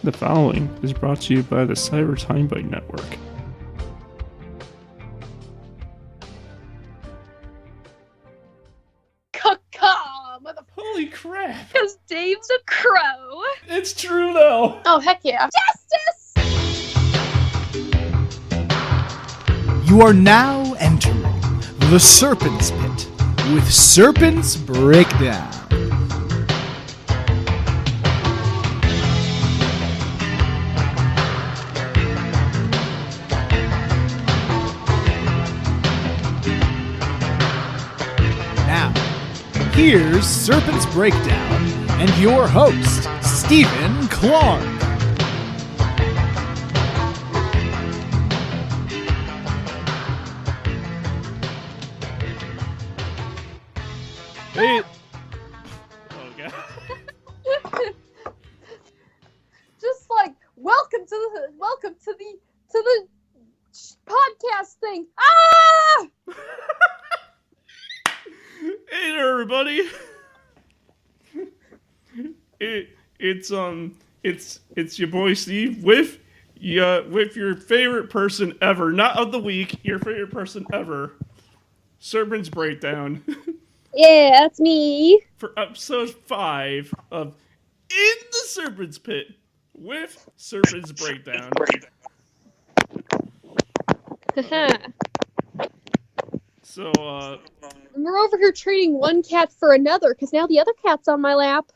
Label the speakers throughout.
Speaker 1: The following is brought to you by the Cyber Time Bite Network. Holy crap!
Speaker 2: Because Dave's a crow.
Speaker 1: It's true though!
Speaker 2: Oh, heck yeah. Justice!
Speaker 3: You are now entering the Serpents Pit with Serpents Breakdown. Now, here's Serpents Breakdown and your host, Stephen Clark.
Speaker 1: Hey. Oh god.
Speaker 2: Just like, welcome to the podcast thing. Ah!
Speaker 1: Hey there, everybody. It's your boy Steve with your favorite person ever, not of the week, your favorite person ever, Serpents Breakdown.
Speaker 2: Yeah, that's me.
Speaker 1: For episode 5 of In the Serpents Pit with Serpents Breakdown. So,
Speaker 2: We're over here trading one cat for another, because now the other cat's on my lap.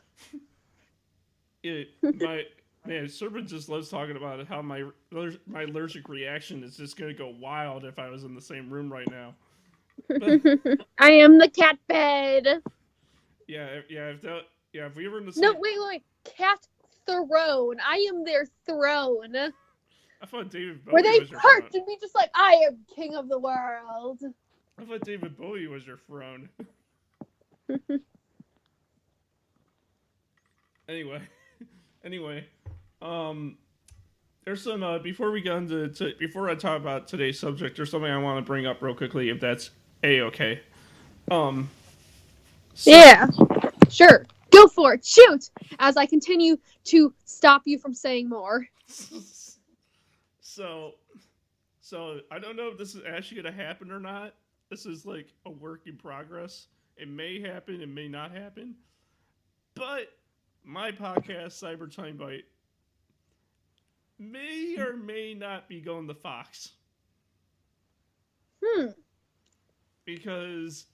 Speaker 1: Serpent just loves talking about how my allergic reaction is just gonna go wild if I was in the same room right now. But,
Speaker 2: I am the cat bed.
Speaker 1: If we were in the same...
Speaker 2: No, wait. Cat throne. I am their throne.
Speaker 1: I thought David Bowie
Speaker 2: Where they
Speaker 1: was your
Speaker 2: perch
Speaker 1: throne.
Speaker 2: and be just like, I am king of the world.
Speaker 1: I thought David Bowie was your throne. Anyway, there's some before we get into before I talk about today's subject, there's something I want to bring up real quickly, if that's okay.
Speaker 2: Yeah, sure, go for it, shoot! As I continue to stop you from saying more.
Speaker 1: So I don't know if this is actually gonna happen or not. This is like a work in progress. It may happen, it may not happen, but my podcast, Cyber Time Bite, may or may not be going to Fox. Because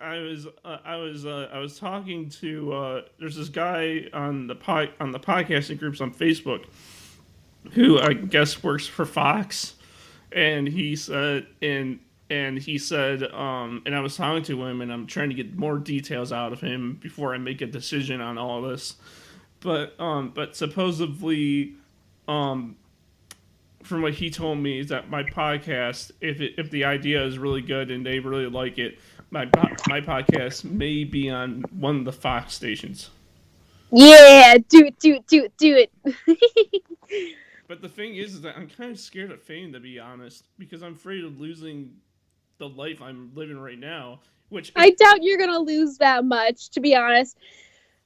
Speaker 1: I was talking to there's this guy on the podcasting groups on Facebook who I guess works for Fox, and he said and I was talking to him, and I'm trying to get more details out of him before I make a decision on all this. But supposedly, from what he told me, is that my podcast, if the idea is really good and they really like it, my podcast may be on one of the Fox stations.
Speaker 2: Yeah, do it.
Speaker 1: But the thing is that I'm kind of scared of fame, to be honest, because I'm afraid of losing the life I'm living right now. Which
Speaker 2: I doubt you're gonna lose that much, to be honest.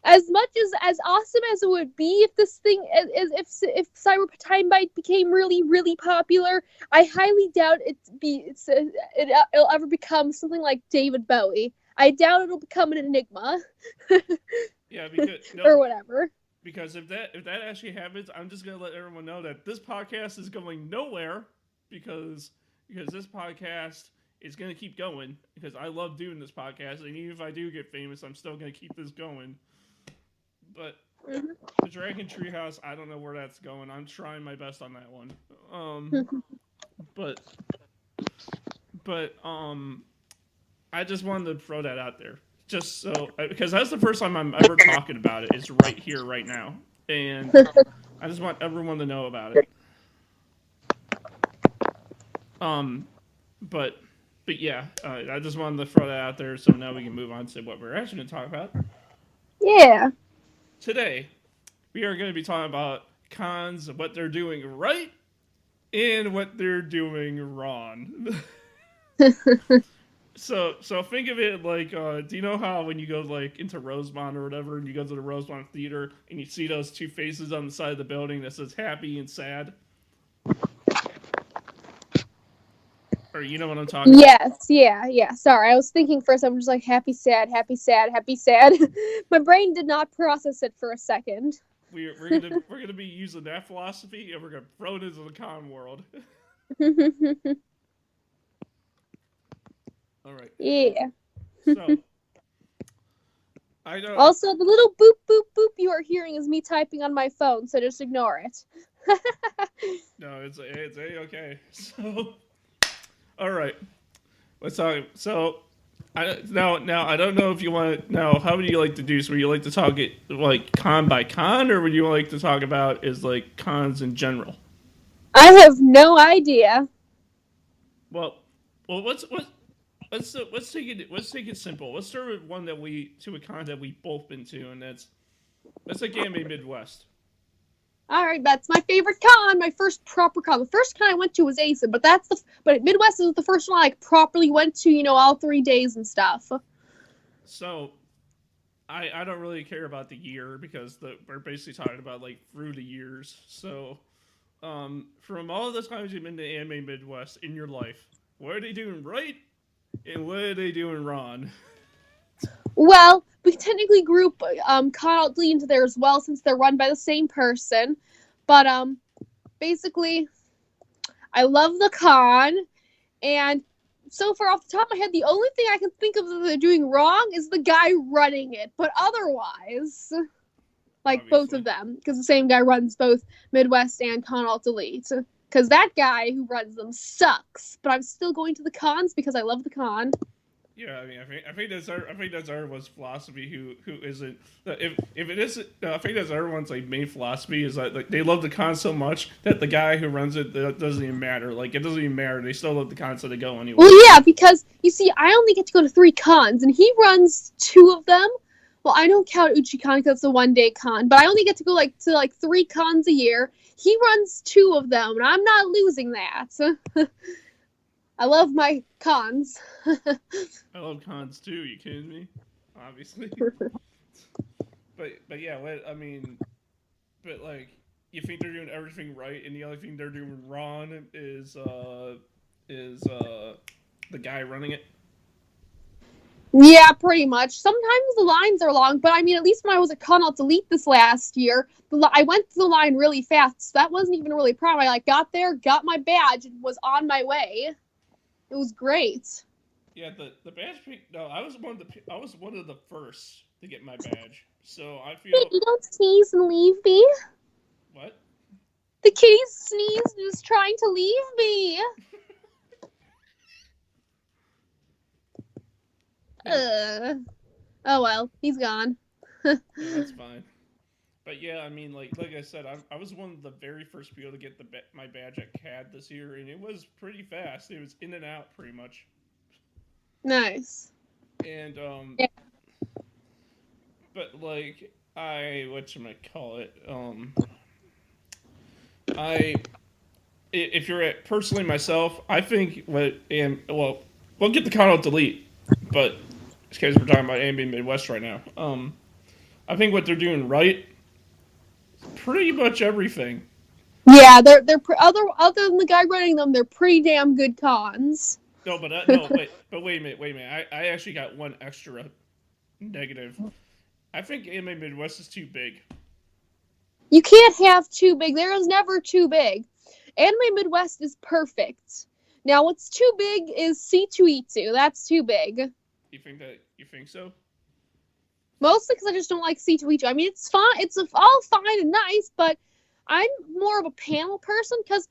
Speaker 2: As much as awesome as it would be if this thing, if Cyber Time Bite became really, really popular, I highly doubt it'll ever become something like David Bowie. I doubt it'll become an enigma.
Speaker 1: Yeah, because
Speaker 2: or whatever.
Speaker 1: Because if that actually happens, I'm just gonna let everyone know that this podcast is going nowhere, because this podcast is gonna keep going, because I love doing this podcast, and even if I do get famous, I'm still gonna keep this going. But the Dragon Treehouse, I don't know where that's going. I'm trying my best on that one. But I just wanted to throw that out there, just so, because that's the first time I'm ever talking about it. It's right here, right now, and I just want everyone to know about it. But yeah, I just wanted to throw that out there, so now we can move on to what we're actually going to talk about.
Speaker 2: Yeah.
Speaker 1: Today, we are going to be talking about cons, what they're doing right, and what they're doing wrong. So think of it like, do you know how when you go like into Rosemont or whatever, and you go to the Rosemont Theater and you see those two faces on the side of the building that says happy and sad? Or you know what I'm talking about?
Speaker 2: Yes, yeah. Sorry, I was thinking first. I'm just like happy, sad, happy, sad, happy, sad. My brain did not process it for a second.
Speaker 1: We're gonna be using that philosophy, and we're gonna throw it into the con world. All right.
Speaker 2: Yeah.
Speaker 1: So I don't.
Speaker 2: Also, the little boop boop boop you are hearing is me typing on my phone, so just ignore it.
Speaker 1: No, it's okay. So, all right. Let's talk. So, now I don't know if you want. Now, how would you like to do? So, would you like to talk it like con by con, or would you like to talk about is like cons in general?
Speaker 2: I have no idea.
Speaker 1: Well, let's take it simple. Let's start with one a con that we both been to, and that's like Anime Midwest.
Speaker 2: All right, that's my favorite con. My first proper con. The first con I went to was ASA, but but Midwest is the first one I properly went to. All 3 days and stuff.
Speaker 1: So, I don't really care about the year because we're basically talking about like through the years. So, from all the times you've been to Anime Midwest in your life, what are they doing right, and what are they doing wrong?
Speaker 2: Well, we technically group Con Alt Delete into there as well since they're run by the same person. But basically, I love the con, and so far off the top of my head, the only thing I can think of that they're doing wrong is the guy running it. But otherwise, like
Speaker 1: Obviously.
Speaker 2: both of them, because the same guy runs both Midwest and Con Alt Delete. Because that guy who runs them sucks. But I'm still going to the cons because I love the con.
Speaker 1: Yeah, I mean, I think that's everyone's philosophy. Who isn't? If it isn't, I think that's everyone's like main philosophy is that like they love the con so much that the guy who runs it doesn't even matter. Like it doesn't even matter. They still love the con, so they go anyway.
Speaker 2: Well, yeah, because you see, I only get to go to 3 cons, and he runs 2 of them. Well, I don't count Uchicon because it's a 1-day con, but I only get to go to 3 cons a year. He runs 2 of them, and I'm not losing that. I love my cons.
Speaker 1: I love cons too. You kidding me? Obviously. but yeah, I mean, but like, you think they're doing everything right, and the only thing they're doing wrong is the guy running it.
Speaker 2: Yeah, pretty much. Sometimes the lines are long, but I mean, at least when I was at Con Alt Delete this last year, I went through the line really fast. So that wasn't even really a problem. I got there, got my badge, and was on my way. It was great.
Speaker 1: Yeah, the badge. No, I was one of the first to get my badge. So I feel.
Speaker 2: Hey, you don't sneeze and leave me.
Speaker 1: What?
Speaker 2: The kitty sneezed and is trying to leave me. Oh well, he's gone.
Speaker 1: Yeah, that's fine. But yeah, I mean, like I said, I was one of the very first people to get my badge at CAD this year, and it was pretty fast. It was in and out pretty much.
Speaker 2: Nice.
Speaker 1: And
Speaker 2: yeah.
Speaker 1: But like whatchamacallit, if you're at personally myself, I think we'll get the Con Alt Delete, but because we're talking about Anime Midwest right now, I think what they're doing right, pretty much everything.
Speaker 2: Yeah, they're other than the guy running them, they're pretty damn good cons.
Speaker 1: No, but wait a minute. I actually got one extra negative. I think Anime Midwest is too big.
Speaker 2: You can't have too big. There is never too big. Anime Midwest is perfect. Now, what's too big is C2E2. That's too big.
Speaker 1: You think so?
Speaker 2: Mostly because I just don't like C2E2. I mean, it's fine. It's all fine and nice, but I'm more of a panel person because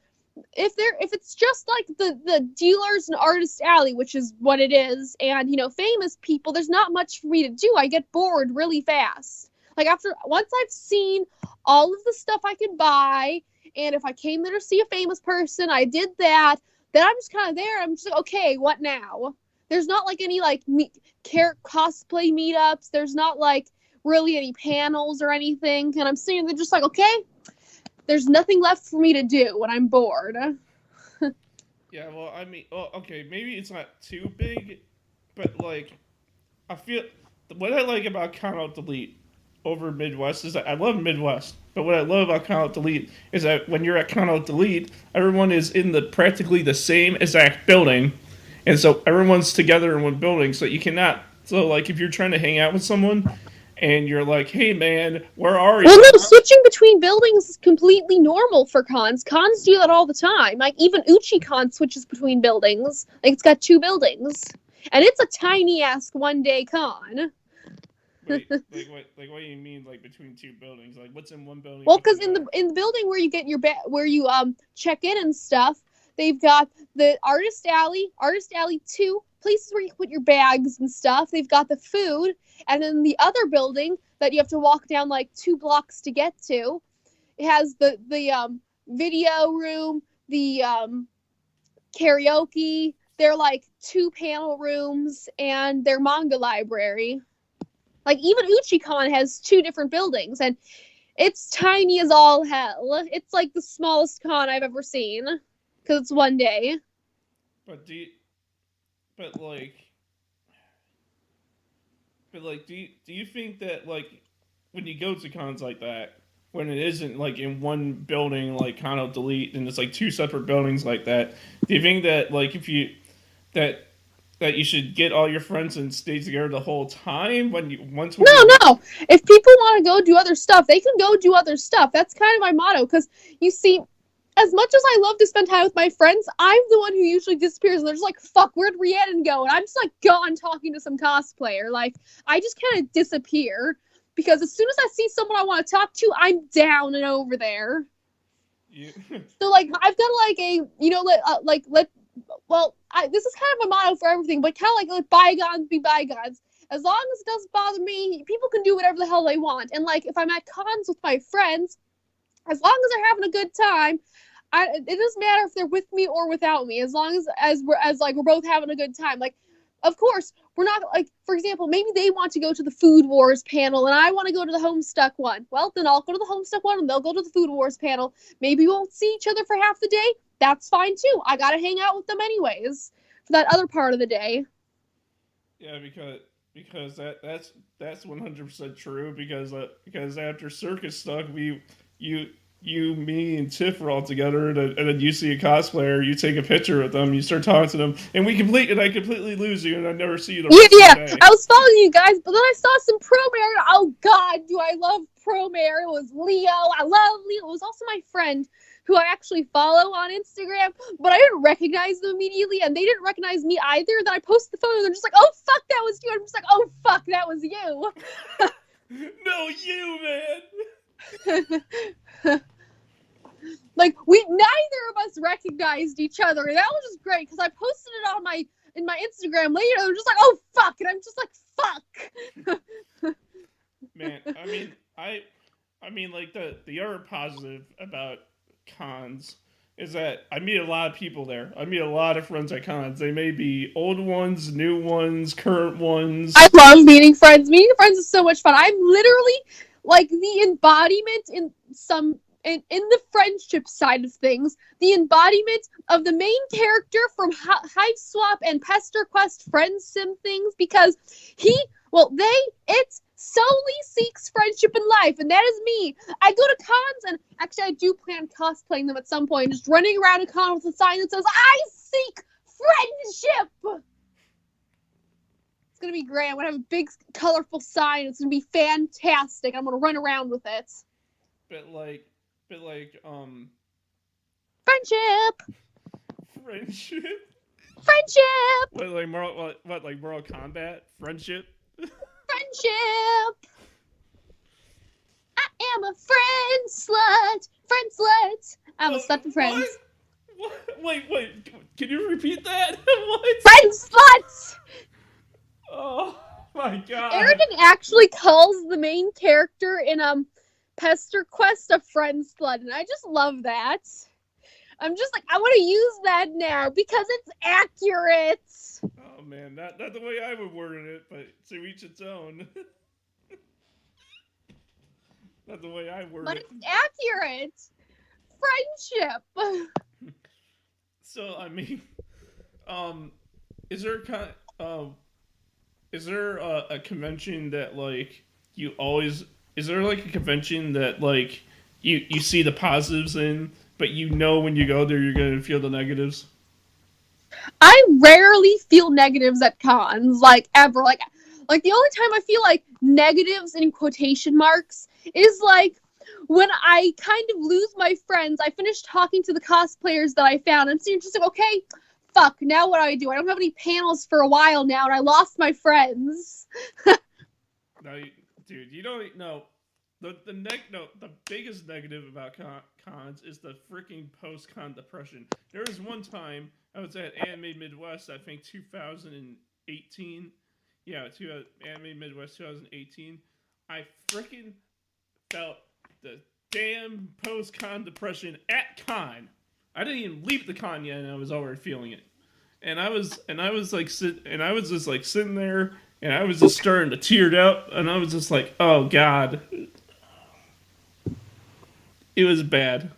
Speaker 2: if it's just like the dealers and artist alley, which is what it is, and famous people, there's not much for me to do. I get bored really fast. Like once I've seen all of the stuff I could buy, and if I came there to see a famous person, I did that. Then I'm just kind of there. I'm just like, okay, what now? There's not like any cosplay meetups. There's not like really any panels or anything. And I'm sitting there just like, okay, there's nothing left for me to do when I'm bored.
Speaker 1: Yeah, well, I mean, okay, maybe it's not too big, but like I feel what I like about Count Out Delete over Midwest is that I love Midwest, but what I love about Count Out Delete is that when you're at Count Out Delete, everyone is in the practically the same exact building, and so everyone's together in one building. So you cannot. So like if you're trying to hang out with someone, and you're like, "Hey man, where are
Speaker 2: Well,
Speaker 1: you?"
Speaker 2: no, switching between buildings is completely normal for cons. Cons do that all the time. Like, even UchiCon switches between buildings. Like, it's got 2 buildings. And it's a tiny-ass one-day con.
Speaker 1: Wait, what? Like what do you mean? Like between 2 buildings? Like what's in one building?
Speaker 2: Well, because in the building where you get your where you check in and stuff, they've got the Artist Alley 2, places where you put your bags and stuff. They've got the food, and then the other building that you have to walk down like 2 blocks to get to, it has the video room, the karaoke. They're like 2 panel rooms and their manga library. Like, even UchiCon has 2 different buildings, and it's tiny as all hell. It's like the smallest con I've ever seen, because it's one day.
Speaker 1: But do you think that like when you go to cons like that, when it isn't like in one building like Count Out Delete and it's like 2 separate buildings like that, do you think that like if you that you should get all your friends and stay together the whole time when you once?
Speaker 2: No. If people want to go do other stuff, they can go do other stuff. That's kind of my motto. Because you see, as much as I love to spend time with my friends, I'm the one who usually disappears. And they're just like, "Fuck, where'd Rhiannon go?" And I'm just like gone talking to some cosplayer. Like, I just kind of disappear because as soon as I see someone I want to talk to, I'm down and over there.
Speaker 1: Yeah.
Speaker 2: So like, I've got like a this is kind of a motto for everything, but kind of like bygones be bygones. As long as it doesn't bother me, people can do whatever the hell they want. And like, if I'm at cons with my friends, as long as they're having a good time, it doesn't matter if they're with me or without me. As long as we're both having a good time. Like, of course, we're not like, for example, maybe they want to go to the Food Wars panel and I want to go to the Homestuck one. Well, then I'll go to the Homestuck one and they'll go to the Food Wars panel. Maybe we won't see each other for half the day. That's fine too. I gotta hang out with them anyways for that other part of the day.
Speaker 1: Yeah, because that's 100% true. Because after Circus Stuck, you, me, and Tiff were all together, and then you see a cosplayer, you take a picture with them, you start talking to them, and I completely lose you, and I never see you the rest of the day.
Speaker 2: I was following you guys, but then I saw some pro mayor. Oh God, do I love pro mayor? It was Leo. I love Leo. It was also my friend who I actually follow on Instagram, but I didn't recognize them immediately, and they didn't recognize me either. Then I posted the photo, and they're just like, "Oh fuck, that was you." I'm just like, "Oh fuck, that was you."
Speaker 1: No, you man.
Speaker 2: Like, neither of us recognized each other, and that was just great because I posted it on in my Instagram later. They're just like, "Oh fuck," and I'm just like, "Fuck."
Speaker 1: Man, I mean, like the other positive about cons is that I meet a lot of people there. I meet a lot of friends at cons. They may be old ones, new ones, current ones.
Speaker 2: I love meeting friends. Meeting friends is so much fun. I'm literally like the embodiment in the friendship side of things, the embodiment of the main character from Hive Swap and Pester Quest Friend Sim things, because it solely seeks friendship in life, and that is me. I go to cons, and actually I do plan cosplaying them at some point, just running around a con with a sign that says, "I seek friendship." It's gonna be great. I'm gonna have a big, colorful sign. It's gonna be fantastic. I'm gonna run around with it.
Speaker 1: But like,
Speaker 2: friendship.
Speaker 1: What, like Mortal Kombat? Friendship.
Speaker 2: I am a friend slut. I'm a slut for friends.
Speaker 1: What? Wait. Can you repeat that? What?
Speaker 2: Friend slut.
Speaker 1: Oh my god.
Speaker 2: Eridan actually calls the main character in Pester Quest a friend slut, and I just love that. I'm just like, I want to use that now because it's accurate.
Speaker 1: Oh man, not the way I would word it, but to each its own. Not the way I word it.
Speaker 2: But it's accurate. Friendship.
Speaker 1: So I mean, is there Is there a convention that like you always? Is there like a convention that like you see the positives in, but you know when you go there you're gonna feel the negatives?
Speaker 2: I rarely feel negatives at cons, like ever. Like the only time I feel like negatives in quotation marks is like when I kind of lose my friends. I finish talking to the cosplayers that I found. I'm just like, okay, fuck. Now what do? I don't have any panels for a while now, and I lost my friends.
Speaker 1: No, dude, you don't know. The biggest negative about cons is the freaking post-con depression. There was one time I was at Anime Midwest, I think 2018. Yeah, Anime Midwest 2018. I freaking felt the damn post-con depression at con. I didn't even leave the con yet, and I was already feeling it. And I was just like sitting there, and I was just starting to tear out, and I was just like, oh god. It was bad.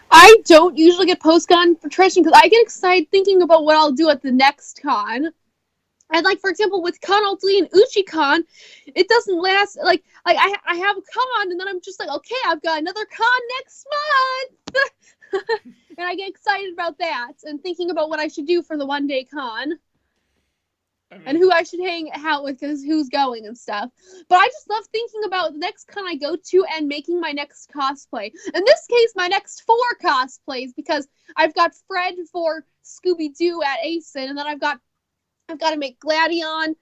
Speaker 2: I don't usually get post-con depression because I get excited thinking about what I'll do at the next con. And like, for example, with Con Ulti and UchiCon, it doesn't last, like I have a con, and then I'm just like, okay, I've got another con next month! And I get excited about that, and thinking about what I should do for the one-day con. And who I should hang out with, because who's going and stuff. But I just love thinking about the next con I go to and making my next cosplay. In this case, my next 4 cosplays, because I've got Fred for Scooby-Doo at ACEN, and then I've got to make Gladion,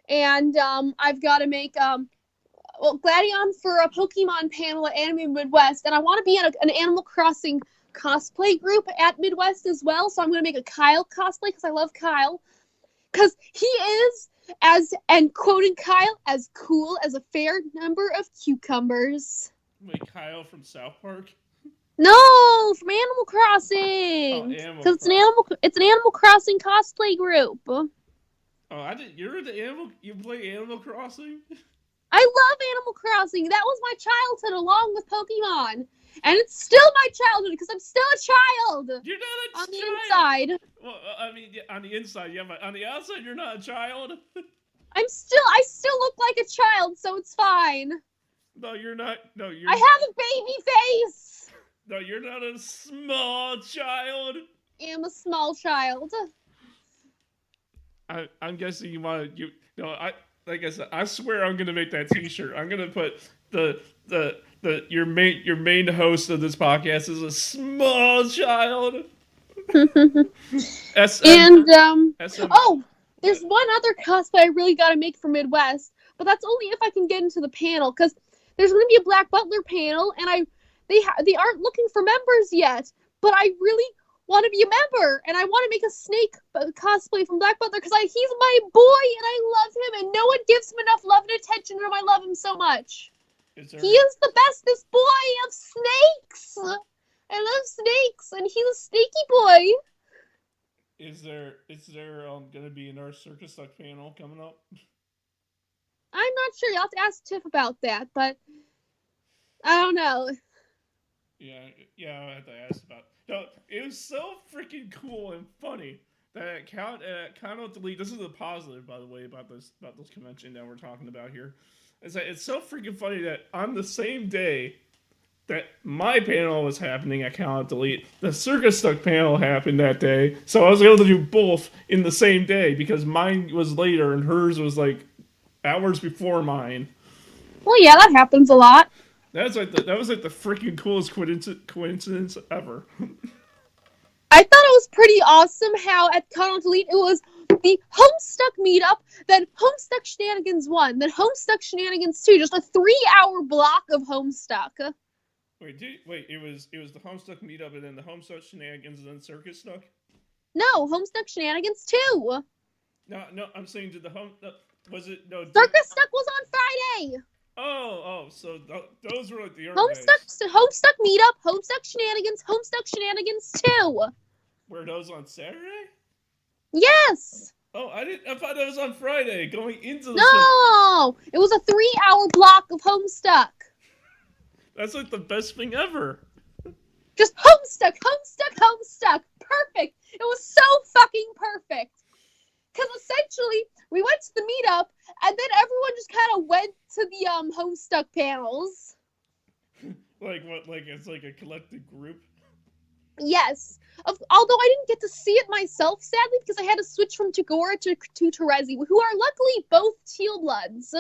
Speaker 2: and I've got to make Gladion for a Pokemon panel at Anime Midwest, and I want to be in an Animal Crossing cosplay group at Midwest as well, so I'm going to make a Kyle cosplay, because I love Kyle. Because he is, and quoting Kyle, as cool as a fair number of cucumbers.
Speaker 1: Wait, Kyle from South Park?
Speaker 2: No, from Animal Crossing. Because it's an Animal Crossing cosplay group.
Speaker 1: Oh, I didn't. You play Animal Crossing?
Speaker 2: I love Animal Crossing. That was my childhood, along with Pokemon. And it's still my childhood, because I'm still a child.
Speaker 1: You're not a child.
Speaker 2: On the inside.
Speaker 1: Well, I mean, on the inside, yeah, but on the outside, you're not a child.
Speaker 2: I still look like a child, so it's fine.
Speaker 1: No, you're not. No, you're.
Speaker 2: I have a baby face.
Speaker 1: No, you're not a small child.
Speaker 2: I am a small child.
Speaker 1: I'm guessing you want to. Like I said, I swear I'm gonna make that T-shirt. I'm gonna put your main host of this podcast is a small child.
Speaker 2: There's one other cosplay I really gotta make for Midwest, but that's only if I can get into the panel, because there's gonna be a Black Butler panel, and they aren't looking for members yet, but I really want to be a member, and I want to make a Snake cosplay from Black Butler, because he's my boy, and I love him, and no one gives him enough love and attention, and I love him so much. He is the bestest boy of snakes. I love snakes, and he's a snaky boy.
Speaker 1: Is there gonna be another Circus Duck panel coming up?
Speaker 2: I'm not sure. You'll have to ask Tiff about that, but I don't know.
Speaker 1: Yeah, I have to ask about. No, it was so freaking cool and funny that Count Delete. This is a positive, by the way, about this convention that we're talking about here. It's so freaking funny that on the same day that my panel was happening at Count Delete, the Circus Duck panel happened that day. So I was able to do both in the same day, because mine was later and hers was like hours before mine.
Speaker 2: Well, yeah, that happens a lot.
Speaker 1: That was like the freaking coolest coincidence ever.
Speaker 2: I thought it was pretty awesome how at Con Delete it was the Homestuck meetup, then Homestuck Shenanigans 1, then Homestuck Shenanigans 2, just a 3-hour block of Homestuck.
Speaker 1: Wait, it was the Homestuck meetup and then the Homestuck Shenanigans and then Circus Stuck?
Speaker 2: No, Homestuck Shenanigans 2.
Speaker 1: No, I'm saying
Speaker 2: Circus Stuck was on Friday.
Speaker 1: So those were like the
Speaker 2: Homestuck meetup, Homestuck Shenanigans 2.
Speaker 1: Were those on Saturday?
Speaker 2: Yes.
Speaker 1: Oh, I thought that was on Friday, going into the...
Speaker 2: No! It was a 3-hour block of Homestuck.
Speaker 1: That's like the best thing ever.
Speaker 2: Just Homestuck. Perfect. It was so fucking perfect. Because essentially, we went to the meetup, and then everyone just kind of went to the Homestuck panels.
Speaker 1: Like what? Like it's like a collective group.
Speaker 2: Yes. Although I didn't get to see it myself, sadly, because I had to switch from Tagora to Terezi, who are luckily both Teal Bloods.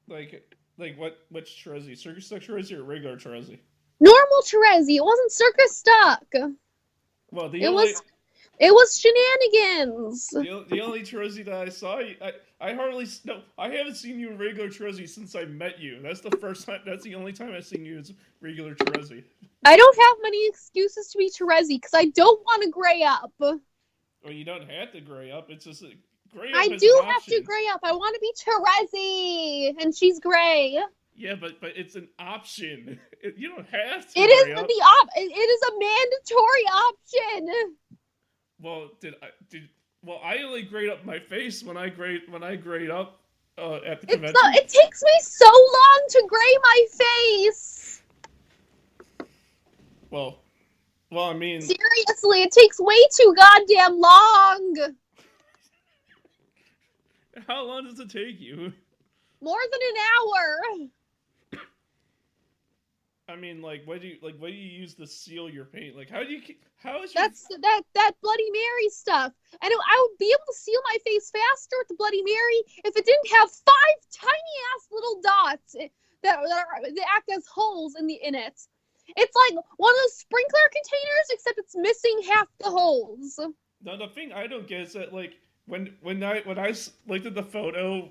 Speaker 1: Like what? Which Terezi? Circus Stuck Terezi or regular Terezi?
Speaker 2: Normal Terezi. It wasn't Circus Stuck.
Speaker 1: Well,
Speaker 2: It was shenanigans.
Speaker 1: The only Terezi that I saw, I haven't seen you in regular Terezi since I met you. That's the first time. That's the only time I've seen you as regular Terezi.
Speaker 2: I don't have many excuses to be Terezi because I don't want to gray up.
Speaker 1: Well, you don't have to gray up. It's just gray up.
Speaker 2: I do have to gray up. I want to be Terezi, and she's gray.
Speaker 1: Yeah, but it's an option. You don't have to.
Speaker 2: It is it is a mandatory option.
Speaker 1: Well, I only grade up my face when I grade up at the convention.
Speaker 2: It takes me so long to gray my face.
Speaker 1: Well, I mean,
Speaker 2: seriously, it takes way too goddamn long.
Speaker 1: How long does it take you?
Speaker 2: More than an hour.
Speaker 1: I mean, like, what do you use to seal your paint? Like, how is your...
Speaker 2: That's that Bloody Mary stuff. And I would be able to seal my face faster with the Bloody Mary if it didn't have 5 tiny ass little dots that act as holes in it. It's like one of those sprinkler containers, except it's missing half the holes.
Speaker 1: Now, the thing I don't get is that, like, when I looked at the photo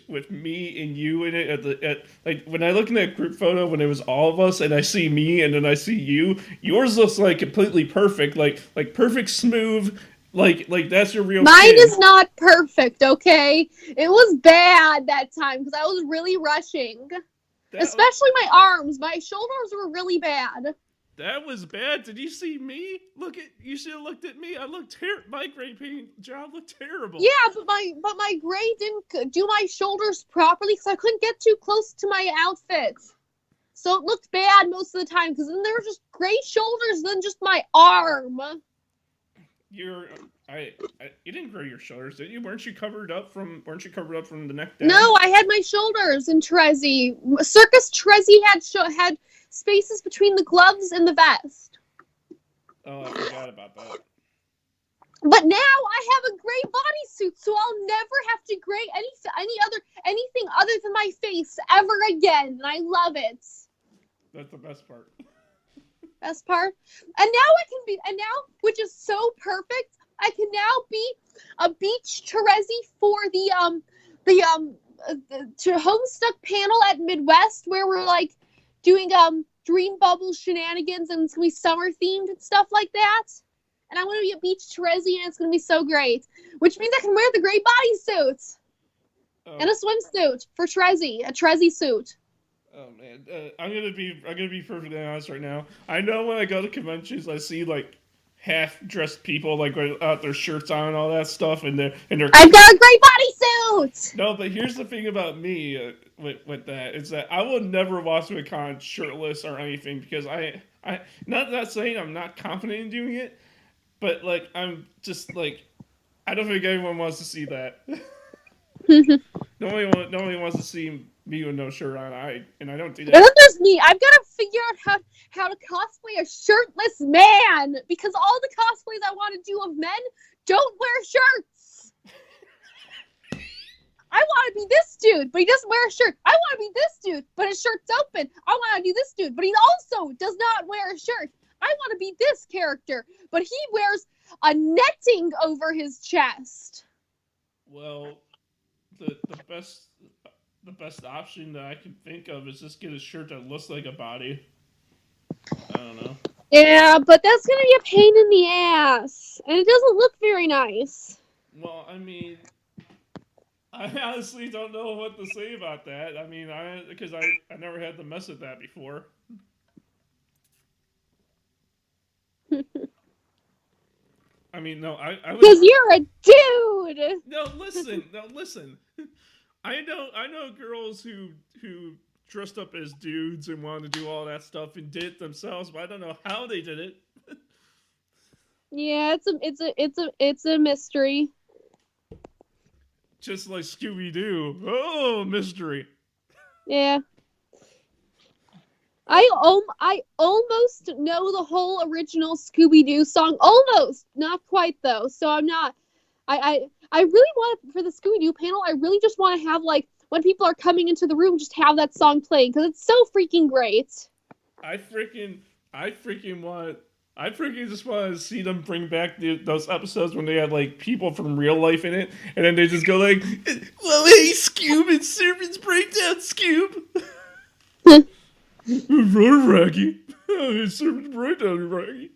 Speaker 1: with me and you in it like when I look in that group photo when it was all of us and I see me and then I see you, yours looks like completely perfect, like perfect smooth, like that's your real.
Speaker 2: Mine is not perfect, okay? It was bad that time because I was really rushing, especially my arms. My shoulders were really bad.
Speaker 1: That was bad. Did you see me? You should have looked at me. I looked my gray paint job looked terrible.
Speaker 2: Yeah, but my gray didn't do my shoulders properly because I couldn't get too close to my outfit. So it looked bad most of the time because then there were just gray shoulders than just my arm.
Speaker 1: You didn't grow your shoulders, did you? Weren't you covered up from the neck down?
Speaker 2: No, I had my shoulders in Terezi. Circus Terezi had spaces between the gloves and the vest.
Speaker 1: Oh, I forgot about that.
Speaker 2: But now I have a gray bodysuit, so I'll never have to gray anything other than my face ever again, and I love it.
Speaker 1: That's the best part.
Speaker 2: Best part. And now which is so perfect, I can now be a beach Terezi for the Homestuck panel at Midwest where we're like doing dream bubble shenanigans and it's gonna be summer themed and stuff like that. And I'm gonna be a beach Terezi and it's gonna be so great. Which means I can wear the gray bodysuit. And a swimsuit for Terezi, a Terezi suit.
Speaker 1: Oh man, I'm gonna be perfectly honest right now. I know when I go to conventions, I see like half-dressed people like without their shirts on and all that stuff, and they're.
Speaker 2: I've got a great bodysuit.
Speaker 1: No, but here's the thing about me with that is that I will never walk to a con shirtless or anything because I not saying I'm not confident in doing it, but like I'm just like I don't think anyone wants to see that. Nobody wants to see me with no shirt on. I don't do that.
Speaker 2: And then there's me. I've got to figure out how to cosplay a shirtless man because all the cosplays I want to do of men don't wear shirts. I want to be this dude, but he doesn't wear a shirt. I want to be this dude, but his shirt's open. I want to be this dude, but he also does not wear a shirt. I want to be this character, but he wears a netting over his chest.
Speaker 1: Well, the best option that I can think of is just get a shirt that looks like a body. I don't know.
Speaker 2: Yeah, but that's gonna be a pain in the ass, and it doesn't look very nice.
Speaker 1: Well, I mean, I honestly don't know what to say about that. I mean, because I never had to mess with that before. I mean, no, I
Speaker 2: because you're a dude.
Speaker 1: No, listen. I know girls who dressed up as dudes and wanted to do all that stuff and did it themselves, but I don't know how they did it.
Speaker 2: Yeah, it's a mystery.
Speaker 1: just like Scooby-Doo. Oh, mystery.
Speaker 2: Yeah. I almost know the whole original Scooby-Doo song. Almost. Not quite, though. So I'm not... I really want to, for the Scooby-Doo panel, I really just want to have, like, when people are coming into the room, just have that song playing, because it's so freaking great.
Speaker 1: I freaking just want to see them bring back those episodes when they had, like, people from real life in it, and then they just go like, well, hey, Scoob, it's Serpents Breakdown, Scoob. Raggy. It's Serpents Breakdown, Raggy.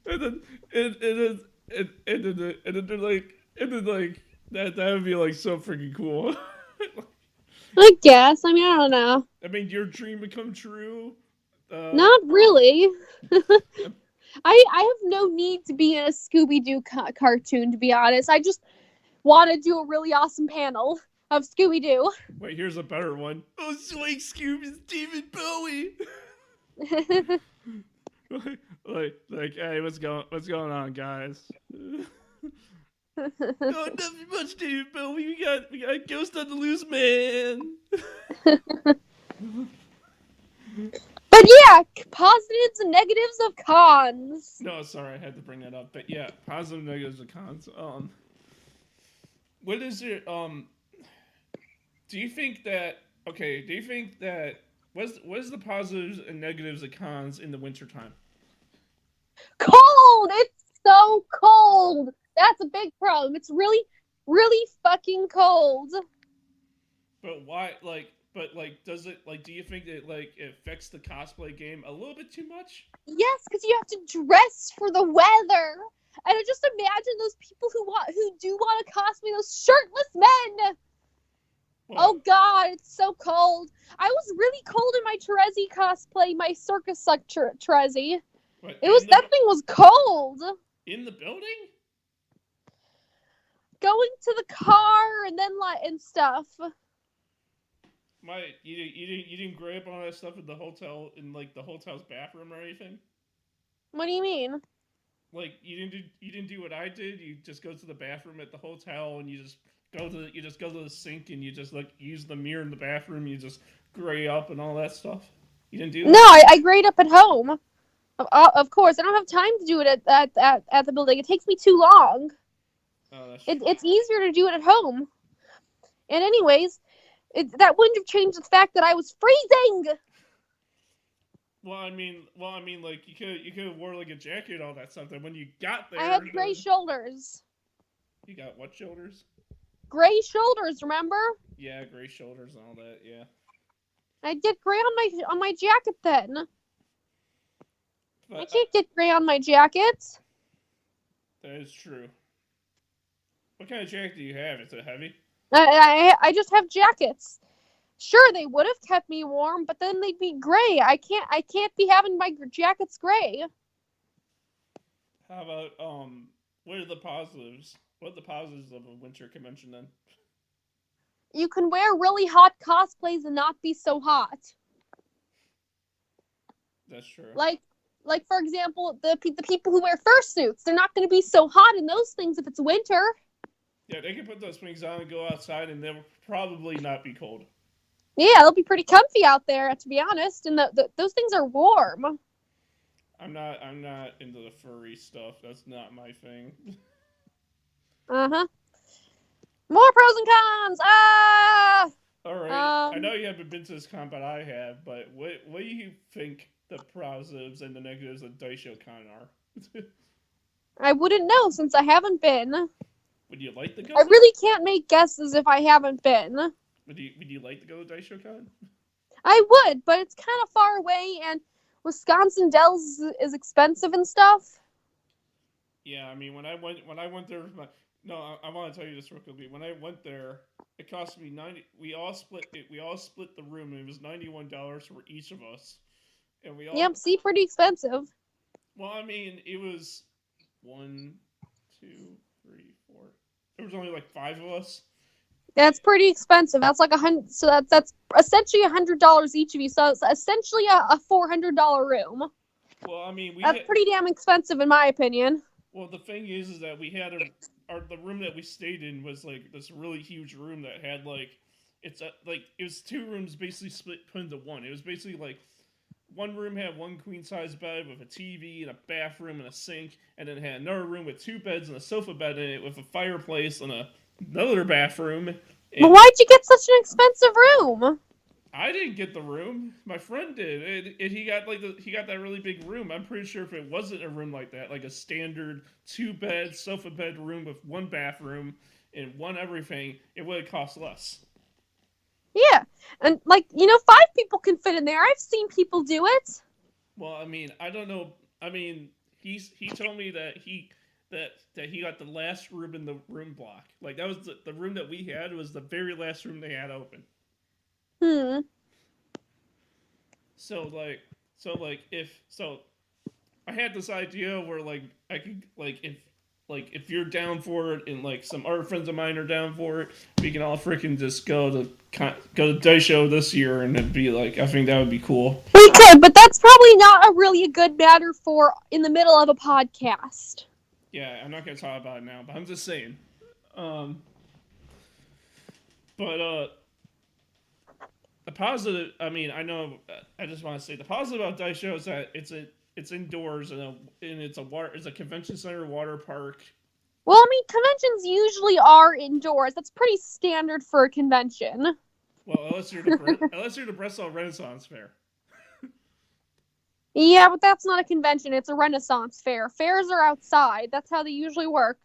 Speaker 1: and then that would be like so freaking cool.
Speaker 2: I guess. I mean, I don't know.
Speaker 1: I mean, your dream would come true.
Speaker 2: Not really. I have no need to be in a Scooby-Doo cartoon, to be honest. I just want to do a really awesome panel of Scooby-Doo.
Speaker 1: Wait, here's a better one. Oh, Swing Scoob is David Bowie. like, hey, what's going on, guys? Oh, nothing much, David Bowie. We got Ghost on the Loose, man.
Speaker 2: But yeah, positives and negatives of cons.
Speaker 1: No, sorry, I had to bring that up. But yeah, positive, negatives, and cons. What is it? Do you think that what is the positives and negatives and cons in the wintertime?
Speaker 2: Cold! It's so cold! That's a big problem. It's really, really fucking cold.
Speaker 1: But why, does it, do you think that, it affects the cosplay game a little bit too much?
Speaker 2: Yes, because you have to dress for the weather. And I just imagine those people who do want to cosplay those shirtless men. Well, oh God, it's so cold. I was really cold in my Terezi cosplay, my circus suck Terezi. That thing was cold.
Speaker 1: In the building?
Speaker 2: Going to the car and then and stuff.
Speaker 1: You didn't grab all that stuff in the hotel the hotel's bathroom or anything?
Speaker 2: What do you mean?
Speaker 1: Like you didn't do what I did. You just go to the bathroom at the hotel and you just go to the sink and you just use the mirror in the bathroom. You just gray up and all that stuff. You didn't do that?
Speaker 2: No, I grayed up at home. Of course, I don't have time to do it at the building. It takes me too long.
Speaker 1: Oh,
Speaker 2: it's easier to do it at home. And anyways, that wouldn't have changed the fact that I was freezing.
Speaker 1: Well, I mean, you could have wore a jacket and all that stuff. Then when you got there,
Speaker 2: I had gray shoulders.
Speaker 1: You got what shoulders?
Speaker 2: Gray shoulders, remember?
Speaker 1: Yeah, gray shoulders and all that. Yeah.
Speaker 2: I get gray on my jacket then. But I can't get gray on my jacket.
Speaker 1: That is true. What kind of jacket do you have? Is it heavy?
Speaker 2: I just have jackets. Sure, they would have kept me warm, but then they'd be gray. I can't be having my jackets gray.
Speaker 1: How about what are the positives? What are the positives of a winter convention then?
Speaker 2: You can wear really hot cosplays and not be so hot.
Speaker 1: That's true.
Speaker 2: Like for example, the people who wear fursuits, they're not going to be so hot in those things if it's winter.
Speaker 1: Yeah, they can put those things on and go outside, and they'll probably not be cold.
Speaker 2: Yeah, they'll be pretty comfy out there, to be honest, and those things are warm.
Speaker 1: I'm not into the furry stuff. That's not my thing.
Speaker 2: Uh-huh. More pros and cons! Ah!
Speaker 1: All right. I know you haven't been to this con, but I have. But what do you think the positives and the negatives of Daisho Con are?
Speaker 2: I wouldn't know since I haven't been.
Speaker 1: Would you like to go?
Speaker 2: I really can't make guesses if I haven't been.
Speaker 1: Would you like to go to Daisho Con?
Speaker 2: I would, but it's kind of far away, and Wisconsin Dells is expensive and stuff.
Speaker 1: Yeah, I mean, when I went there, I want to tell you this real quickly. When I went there, it cost me $90. We all split the room, and it was $91 for each of us, and we all.
Speaker 2: Yep, see, pretty expensive.
Speaker 1: Well, I mean, it was 1, 2, 3, 4. There was only 5 of us.
Speaker 2: That's pretty expensive. That's like $100. So that's essentially $100 each of you. So it's essentially a $400 room.
Speaker 1: Well, I mean,
Speaker 2: that's pretty damn expensive in my opinion.
Speaker 1: Well, the thing is that we had the room that we stayed in was like this really huge room that had like it was two rooms basically split put into one. It was basically like one room had one queen size bed with a TV and a bathroom and a sink, and then it had another room with two beds and a sofa bed in it with a fireplace and another bathroom.
Speaker 2: But why'd you get such an expensive room?
Speaker 1: I didn't get the room. My friend did, and he got he got that really big room. I'm pretty sure if it wasn't a room like that, like a standard two bed sofa bed room with one bathroom and one everything, it would have cost less.
Speaker 2: Yeah, and 5 people can fit in there. I've seen people do it.
Speaker 1: Well, I mean, I don't know. I mean, he told me that he got the last room in the room block. Like that was the room that we had was the very last room they had open. So I had this idea where like I could if you're down for it and like some other friends of mine are down for it, we can all freaking just go to Dice Show this year and it'd be like I think that would be cool.
Speaker 2: We could, but that's probably not a really good matter for in the middle of a podcast.
Speaker 1: Yeah, I'm not gonna talk about it now, but I'm just saying. The positive, I mean, I know. I just want to say the positive about Dice Show is that it's indoors and it's a convention center, water park.
Speaker 2: Well, I mean, conventions usually are indoors. That's pretty standard for a convention.
Speaker 1: Well, unless you're the Bristol Renaissance Fair.
Speaker 2: Yeah, but that's not a convention. It's a Renaissance fair. Fairs are outside. That's how they usually work.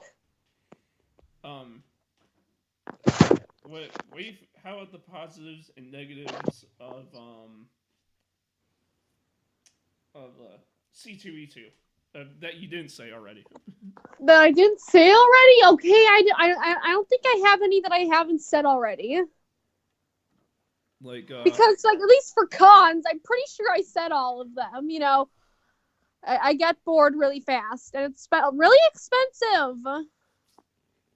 Speaker 1: How about the positives and negatives of C2E2 that you didn't say already?
Speaker 2: That I didn't say already? Okay, I don't think I have any that I haven't said already. Because at least for cons, I'm pretty sure I said all of them. You know, I get bored really fast, and it's really expensive.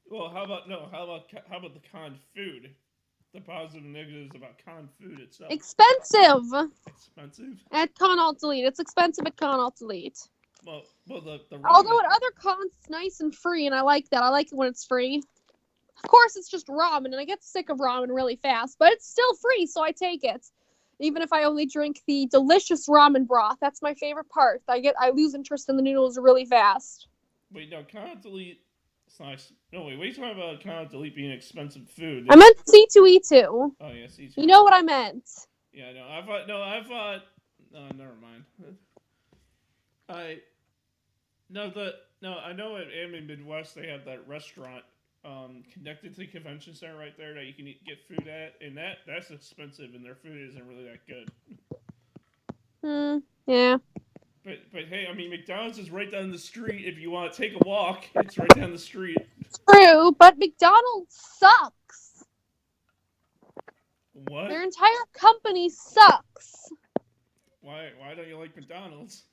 Speaker 1: Well, how about the con food? The positive and negatives about con food itself.
Speaker 2: Expensive.
Speaker 1: Expensive?
Speaker 2: At Con Alt Delete. It's expensive at Con Alt Delete.
Speaker 1: Well, the
Speaker 2: although at other cons, it's nice and free, and I like that. I like it when it's free. Of course, it's just ramen, and I get sick of ramen really fast, but it's still free, so I take it. Even if I only drink the delicious ramen broth, that's my favorite part. I lose interest in the noodles really fast.
Speaker 1: Wait, no, Con Alt Delete. It's nice. No, wait, what are you talking about Con Alt Delete being expensive food?
Speaker 2: I meant C2E2.
Speaker 1: Oh, yeah, C2E2.
Speaker 2: You know what I meant.
Speaker 1: Yeah, no, I thought... No, never mind. I know at Anime Midwest they have that restaurant connected to the convention center right there that you can get food at, and that's expensive, and their food isn't really that good.
Speaker 2: Yeah.
Speaker 1: But hey, I mean, McDonald's is right down the street. If you want to take a walk, it's right down the street.
Speaker 2: True, but McDonald's sucks.
Speaker 1: What?
Speaker 2: Their entire company sucks.
Speaker 1: Why don't you like McDonald's?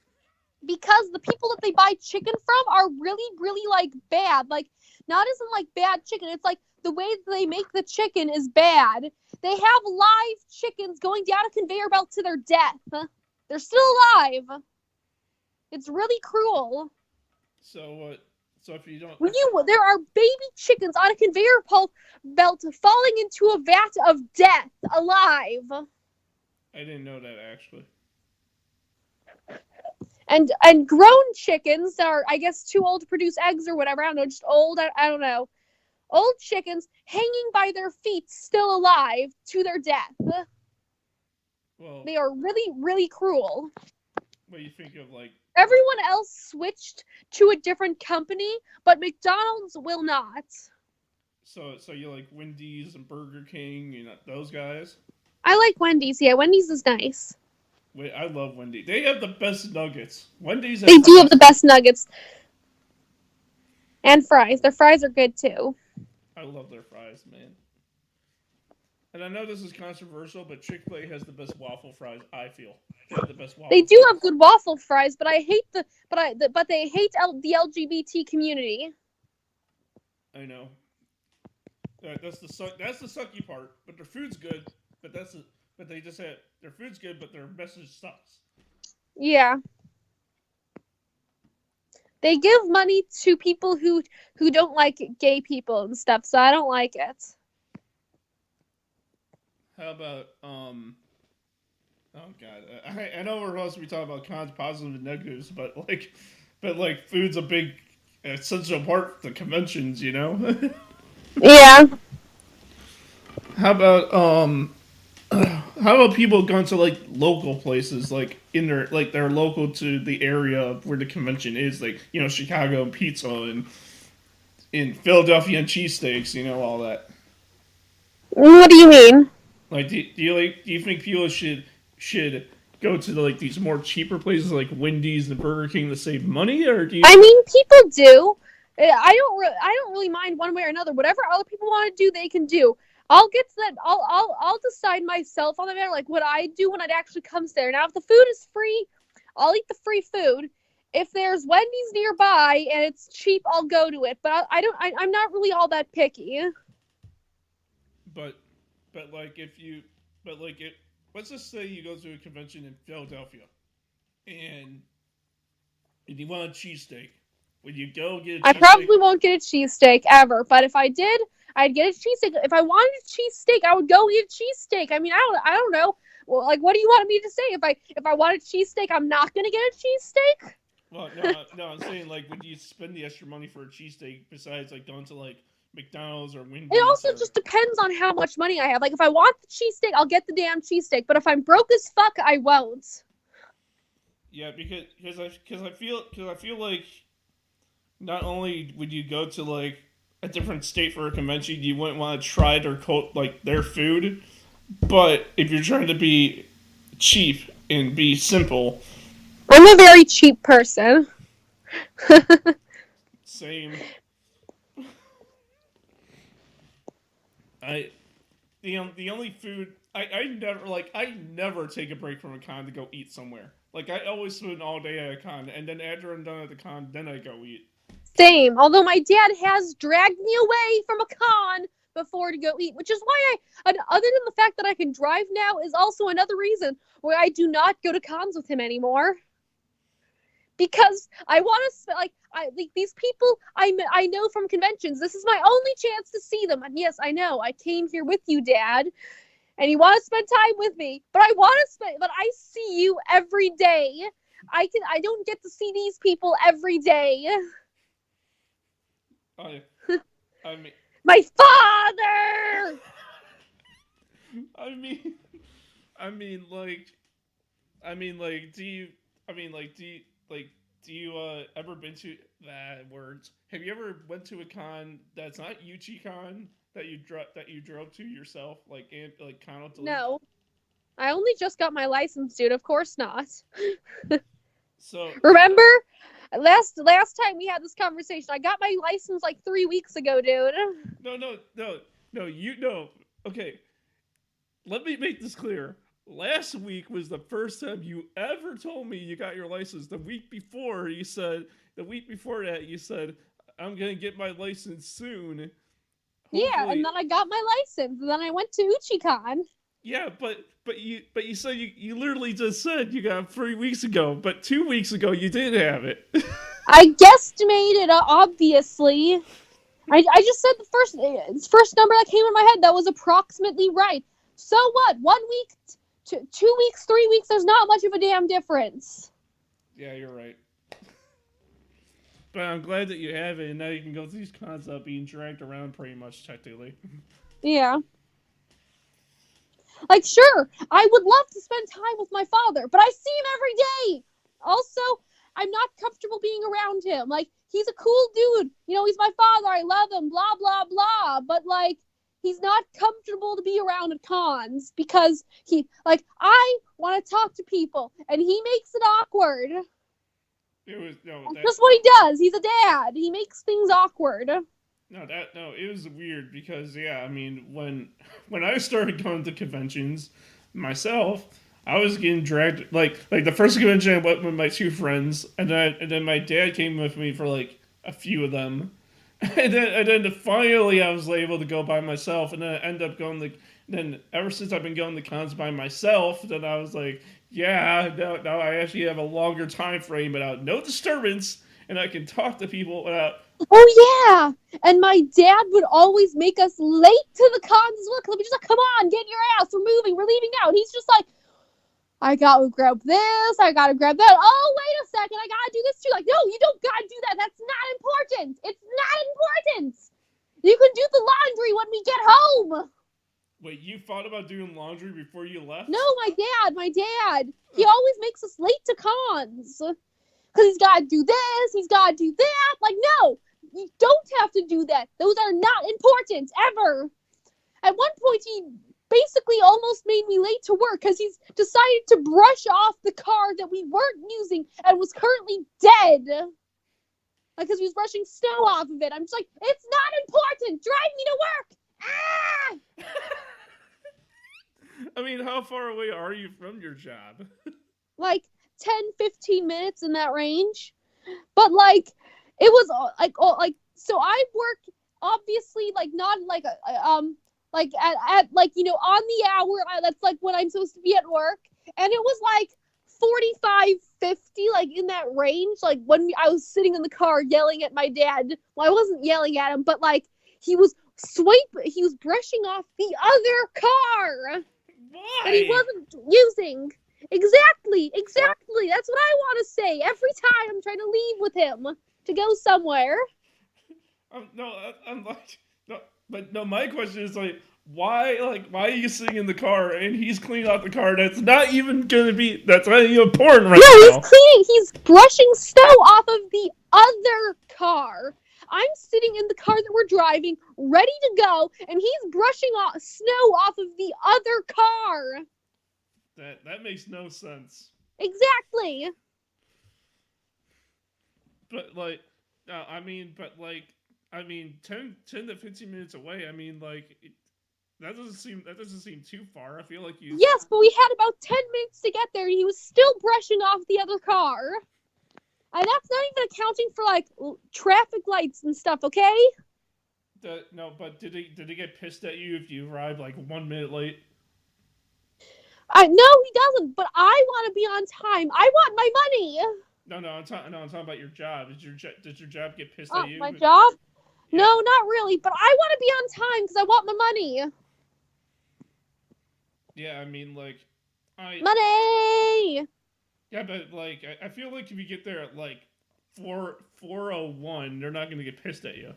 Speaker 2: Because the people that they buy chicken from are really, really, bad. Not as in, bad chicken. It's the way that they make the chicken is bad. They have live chickens going down a conveyor belt to their death. They're still alive. It's really cruel.
Speaker 1: So if you don't...
Speaker 2: There are baby chickens on a conveyor belt falling into a vat of death, alive.
Speaker 1: I didn't know that, actually.
Speaker 2: And grown chickens that are, I guess, too old to produce eggs or whatever. I don't know, just old. I don't know. Old chickens hanging by their feet, still alive, to their death.
Speaker 1: Well,
Speaker 2: they are really, really cruel.
Speaker 1: What do you think of,
Speaker 2: Everyone else switched to a different company, but McDonald's will not.
Speaker 1: So you like Wendy's and Burger King and those guys?
Speaker 2: I like Wendy's. Yeah, Wendy's is nice.
Speaker 1: Wait, I love Wendy's. They have the best nuggets. Wendy's.
Speaker 2: They do have the best nuggets. And fries. Their fries are good too.
Speaker 1: I love their fries, man. And I know this is controversial, but Chick-fil-A has the best waffle fries. I feel they have the best waffle.
Speaker 2: They do have good waffle fries, but they hate the LGBT community.
Speaker 1: I know. That's the sucky part. But their food's good. But they just said their food's good, but their message sucks.
Speaker 2: Yeah. They give money to people who don't like gay people and stuff, so I don't like it.
Speaker 1: How about oh god, I know we're supposed to be talking about cons, positives, and negatives, but food's a big essential part of the conventions, you know.
Speaker 2: Yeah.
Speaker 1: How about how about people going to like local places, like in their like they're local to the area where the convention is, like Chicago and pizza and in Philadelphia and cheesesteaks, all that.
Speaker 2: What do you mean?
Speaker 1: Like, do you think people should go to like these more cheaper places like Wendy's and Burger King to save money, or do you?
Speaker 2: I mean, people do. I don't really mind one way or another. Whatever other people want to do, they can do. I'll get to that. I'll decide myself on the matter, like what I do when it actually comes there. Now, if the food is free, I'll eat the free food. If there's Wendy's nearby and it's cheap, I'll go to it. But I'm not really all that picky.
Speaker 1: But like if you but like it let's just say you go to a convention in Philadelphia and you want a cheesesteak. Would you go get a cheesesteak?
Speaker 2: I probably won't get a cheesesteak ever, but if I did, I'd get a cheesesteak. If I wanted a cheesesteak, I would go eat a cheesesteak. I mean, I don't know. Well, like, what do you want me to say? If I want a cheesesteak, I'm not gonna get a cheesesteak.
Speaker 1: Well, no, I'm saying, like, would you spend the extra money for a cheesesteak besides like going to like McDonald's or Wendy's?
Speaker 2: It also just depends on how much money I have. Like, if I want the cheesesteak, I'll get the damn cheesesteak. But if I'm broke as fuck, I won't.
Speaker 1: Yeah, because I feel like not only would you go to like a different state for a convention, you wouldn't want to try their food, but if you're trying to be cheap and be simple,
Speaker 2: I'm a very cheap person.
Speaker 1: same. The only food I never take a break from a con to go eat somewhere. Like, I always spend all day at a con, and then after I'm done at the con, then I go eat.
Speaker 2: Same. Although my dad has dragged me away from a con before to go eat, which is why other than the fact that I can drive now, is also another reason why I do not go to cons with him anymore. Because I want to, these people I know from conventions. This is my only chance to see them. And yes, I know I came here with you, Dad, and you want to spend time with me. But but I see you every day. I don't get to see these people every day.
Speaker 1: I mean,
Speaker 2: my father.
Speaker 1: Do you ever been to words? Have you ever went to a con that's not UchiCon that you drove to yourself, like con?
Speaker 2: No, I only just got my license, dude. Of course not.
Speaker 1: So
Speaker 2: remember, last time we had this conversation, I got my license like 3 weeks ago, dude.
Speaker 1: No. Okay, let me make this clear. Last week was the first time you ever told me you got your license. The week before that, you said, I'm going to get my license soon. Hopefully.
Speaker 2: Yeah, and then I got my license, and then I went to UchiCon.
Speaker 1: Yeah, but you said you literally just said you got it 3 weeks ago, but 2 weeks ago you did have it.
Speaker 2: I guesstimated, obviously. I just said the first number that came in my head that was approximately right. So what? 1 week... 2 weeks, 3 weeks, there's not much of a damn difference.
Speaker 1: Yeah, you're right. But I'm glad that you have it, and now you can go to these cons without being dragged around pretty much, technically.
Speaker 2: Yeah. Like, sure, I would love to spend time with my father, but I see him every day. Also, I'm not comfortable being around him. Like, he's a cool dude. He's my father. I love him, blah, blah, blah. But, like, he's not comfortable to be around at cons because I want to talk to people and he makes it awkward. That's just what he does. He's a dad. He makes things awkward.
Speaker 1: It was weird because, yeah, I mean, when I started going to conventions myself, I was getting dragged, like the first convention I went with my two friends, and then my dad came with me for like a few of them. And then finally I was able to go by myself, and then I ended up going then ever since I've been going to cons by myself, then I was like, yeah, now I actually have a longer time frame without no disturbance, and I can talk to people without.
Speaker 2: Oh yeah, and my dad would always make us late to the cons as well. Cause he'd be just like, "Come on, get in your ass. We're moving. We're leaving now." And he's just like, "I gotta grab this. I gotta grab that. Oh, wait a second. I gotta do this too." Like, no, you don't gotta do that. That's not important. It's not important. You can do the laundry when we get home.
Speaker 1: Wait, you thought about doing laundry before you left?
Speaker 2: No, my dad. He always makes us late to cons. Because he's got to do this, he's got to do that. Like, no, you don't have to do that. Those are not important, ever. At one point, he basically almost made me late to work because he's decided to brush off the car that we weren't using and was currently dead. Like, because he was brushing snow off of it. I'm just like, it's not important. Drive me to work. Ah!
Speaker 1: I mean, how far away are you from your job?
Speaker 2: Like 10, 15 minutes in that range. But like, it was like, so I work obviously like not like like at like, you know, on the hour. That's like when I'm supposed to be at work, and it was like 45, 50, like in that range. Like when I was sitting in the car yelling at my dad. Well, I wasn't yelling at him, but like he was brushing off the other car.
Speaker 1: Why?
Speaker 2: That he wasn't using. Exactly. That's what I want to say every time I'm trying to leave with him to go somewhere.
Speaker 1: I'm like, no, but no, my question is like, why are you sitting in the car and he's cleaning out the car that's not even important right now?
Speaker 2: No, he's brushing snow off of the other car. I'm sitting in the car that we're driving, ready to go, and he's brushing off snow off of the other car.
Speaker 1: That makes no sense.
Speaker 2: Exactly.
Speaker 1: But like, I mean, 10 to 15 minutes away. I mean, like, that doesn't seem too far. I feel like you.
Speaker 2: Yes, but we had about 10 minutes to get there, and he was still brushing off the other car. And that's not even accounting for like traffic lights and stuff, okay?
Speaker 1: No, but did he get pissed at you if you arrived like 1 minute late?
Speaker 2: No, he doesn't. But I want to be on time. I want my money.
Speaker 1: No, I'm talking about your job. Did your job get pissed at you?
Speaker 2: My job? Yeah. No, not really. But I want to be on time because I want my money.
Speaker 1: Yeah, I mean, like,
Speaker 2: money.
Speaker 1: Yeah, but like, I feel like if you get there at like 4:01, they're not gonna get pissed at you.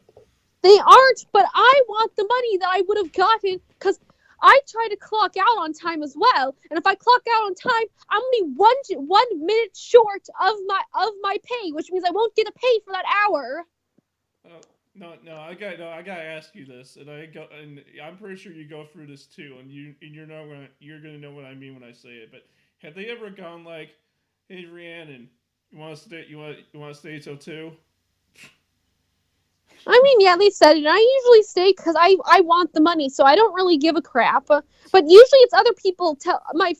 Speaker 2: They aren't, but I want the money that I would have gotten because I try to clock out on time as well. And if I clock out on time, I'm only 1 minute short of my pay, which means I won't get a pay for that hour.
Speaker 1: No, I gotta ask you this, and I'm pretty sure you go through this too, and you're gonna know what I mean when I say it. But have they ever gone like, "Hey, Rhiannon, you want to stay till 2?"
Speaker 2: I mean, yeah, they said it. I usually stay because I want the money, so I don't really give a crap. But usually it's other people my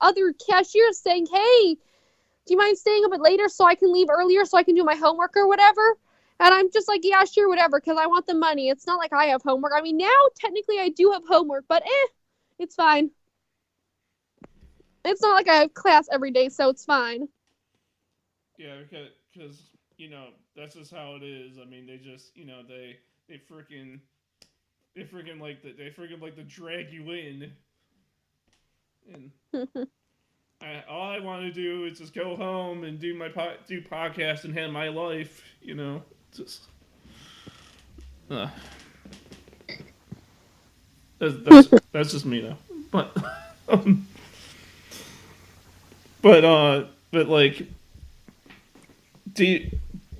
Speaker 2: other cashiers saying, "Hey, do you mind staying a bit later so I can leave earlier so I can do my homework or whatever?" And I'm just like, "Yeah, sure, whatever," because I want the money. It's not like I have homework. I mean, now technically I do have homework, but it's fine. It's not like I have class every day, so it's fine.
Speaker 1: Yeah, because you know, that's just how it is. I mean, they just, you know, they freaking like to drag you in. And all I want to do is just go home and do my podcast and have my life, you know. Just that's just me though. But like,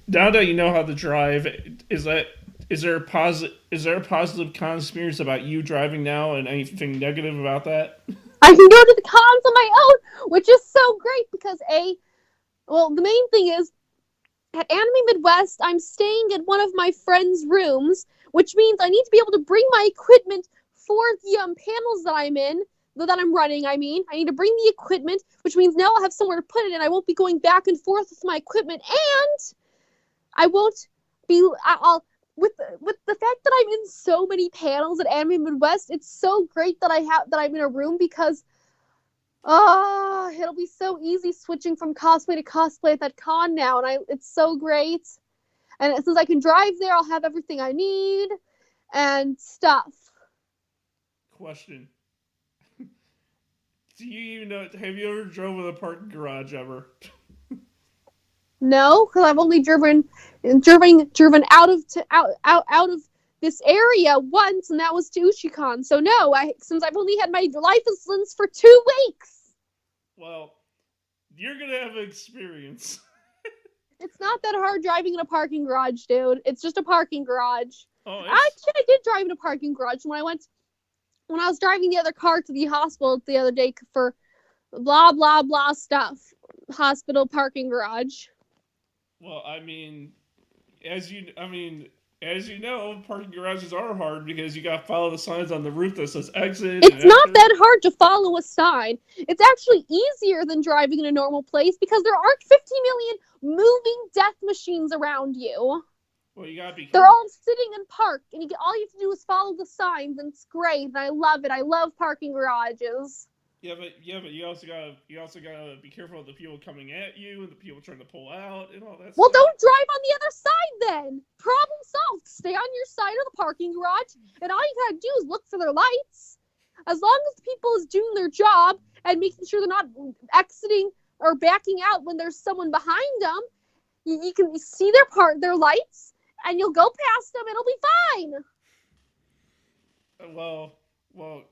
Speaker 1: now that you know how to drive, is there a positive conspiracy about you driving now, and anything negative about that?
Speaker 2: I can go to the cons on my own, which is so great because the main thing is at Anime Midwest, I'm staying in one of my friend's rooms, which means I need to be able to bring my equipment for the panels that I'm running. I mean, I need to bring the equipment, which means now I'll have somewhere to put it, and I won't be going back and forth with my equipment, and I won't be. With the fact that I'm in so many panels at Anime Midwest, it's so great that I'm in a room because Oh, it'll be so easy switching from cosplay to cosplay at that con now, and it's so great. And since I can drive there, I'll have everything I need and stuff.
Speaker 1: Question. Do you even know? Have you ever drove with a parking garage ever?
Speaker 2: No, because I've only driven out of this area once, and that was to Uchicon. So no, since I've only had my license for 2 weeks.
Speaker 1: Well, you're gonna have an experience.
Speaker 2: It's not that hard driving in a parking garage, dude. It's just a parking garage.
Speaker 1: Oh,
Speaker 2: Actually, I did drive in a parking garage when I was driving the other car to the hospital the other day for blah blah blah stuff. Hospital parking garage.
Speaker 1: well, as you know, parking garages are hard because you gotta follow the signs on the roof that says exit.
Speaker 2: It's not that hard to follow a sign. It's actually easier than driving in a normal place because there aren't 50 million moving death machines around you.
Speaker 1: Well, you gotta be careful.
Speaker 2: They're all sitting in park, and all you have to do is follow the signs, and it's great, and I love it. I love parking garages.
Speaker 1: Yeah, but you also gotta be careful of the people coming at you and the people trying to pull out and all that.
Speaker 2: Well,
Speaker 1: stuff.
Speaker 2: don't drive on the other side then. Problem solved. Stay on your side of the parking garage, and all you gotta do is look for their lights. As long as the people is doing their job and making sure they're not exiting or backing out when there's someone behind them, you can see their lights, and you'll go past them. It'll be fine.
Speaker 1: Well,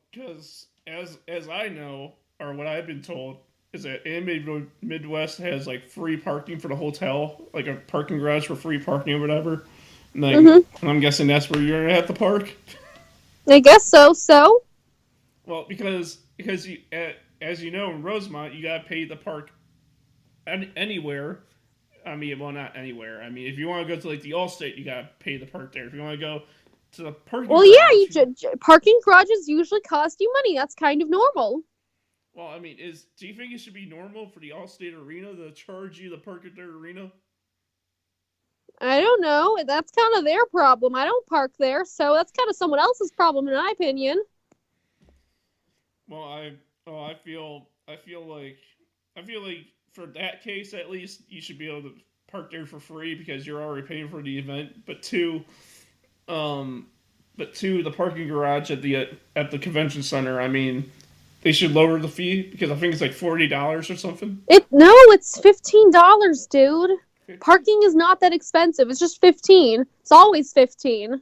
Speaker 1: because as I know, or what I've been told, is that Anime Midwest has like free parking for the hotel, like a parking garage for free parking or whatever. And, and I'm guessing that's where you're gonna have to park.
Speaker 2: I guess so. So.
Speaker 1: Well, because you, as you know, in Rosemont, you gotta pay to park anywhere. I mean, well, not anywhere. I mean, if you want to go to like the Allstate, you gotta pay to park there. If you want to go to the parking garage,
Speaker 2: parking garages usually cost you money. That's kind of normal.
Speaker 1: Well, I mean, do you think it should be normal for the Allstate Arena to charge you to park at their arena?
Speaker 2: I don't know. That's kind of their problem. I don't park there, so that's kind of someone else's problem, in my opinion.
Speaker 1: Well, I feel like for that case at least you should be able to park there for free because you're already paying for the event. But two, the parking garage at the convention center. I mean, they should lower the fee because I think it's like $40 or something.
Speaker 2: It's $15, dude. 15? Parking is not that expensive. It's just $15. It's always $15.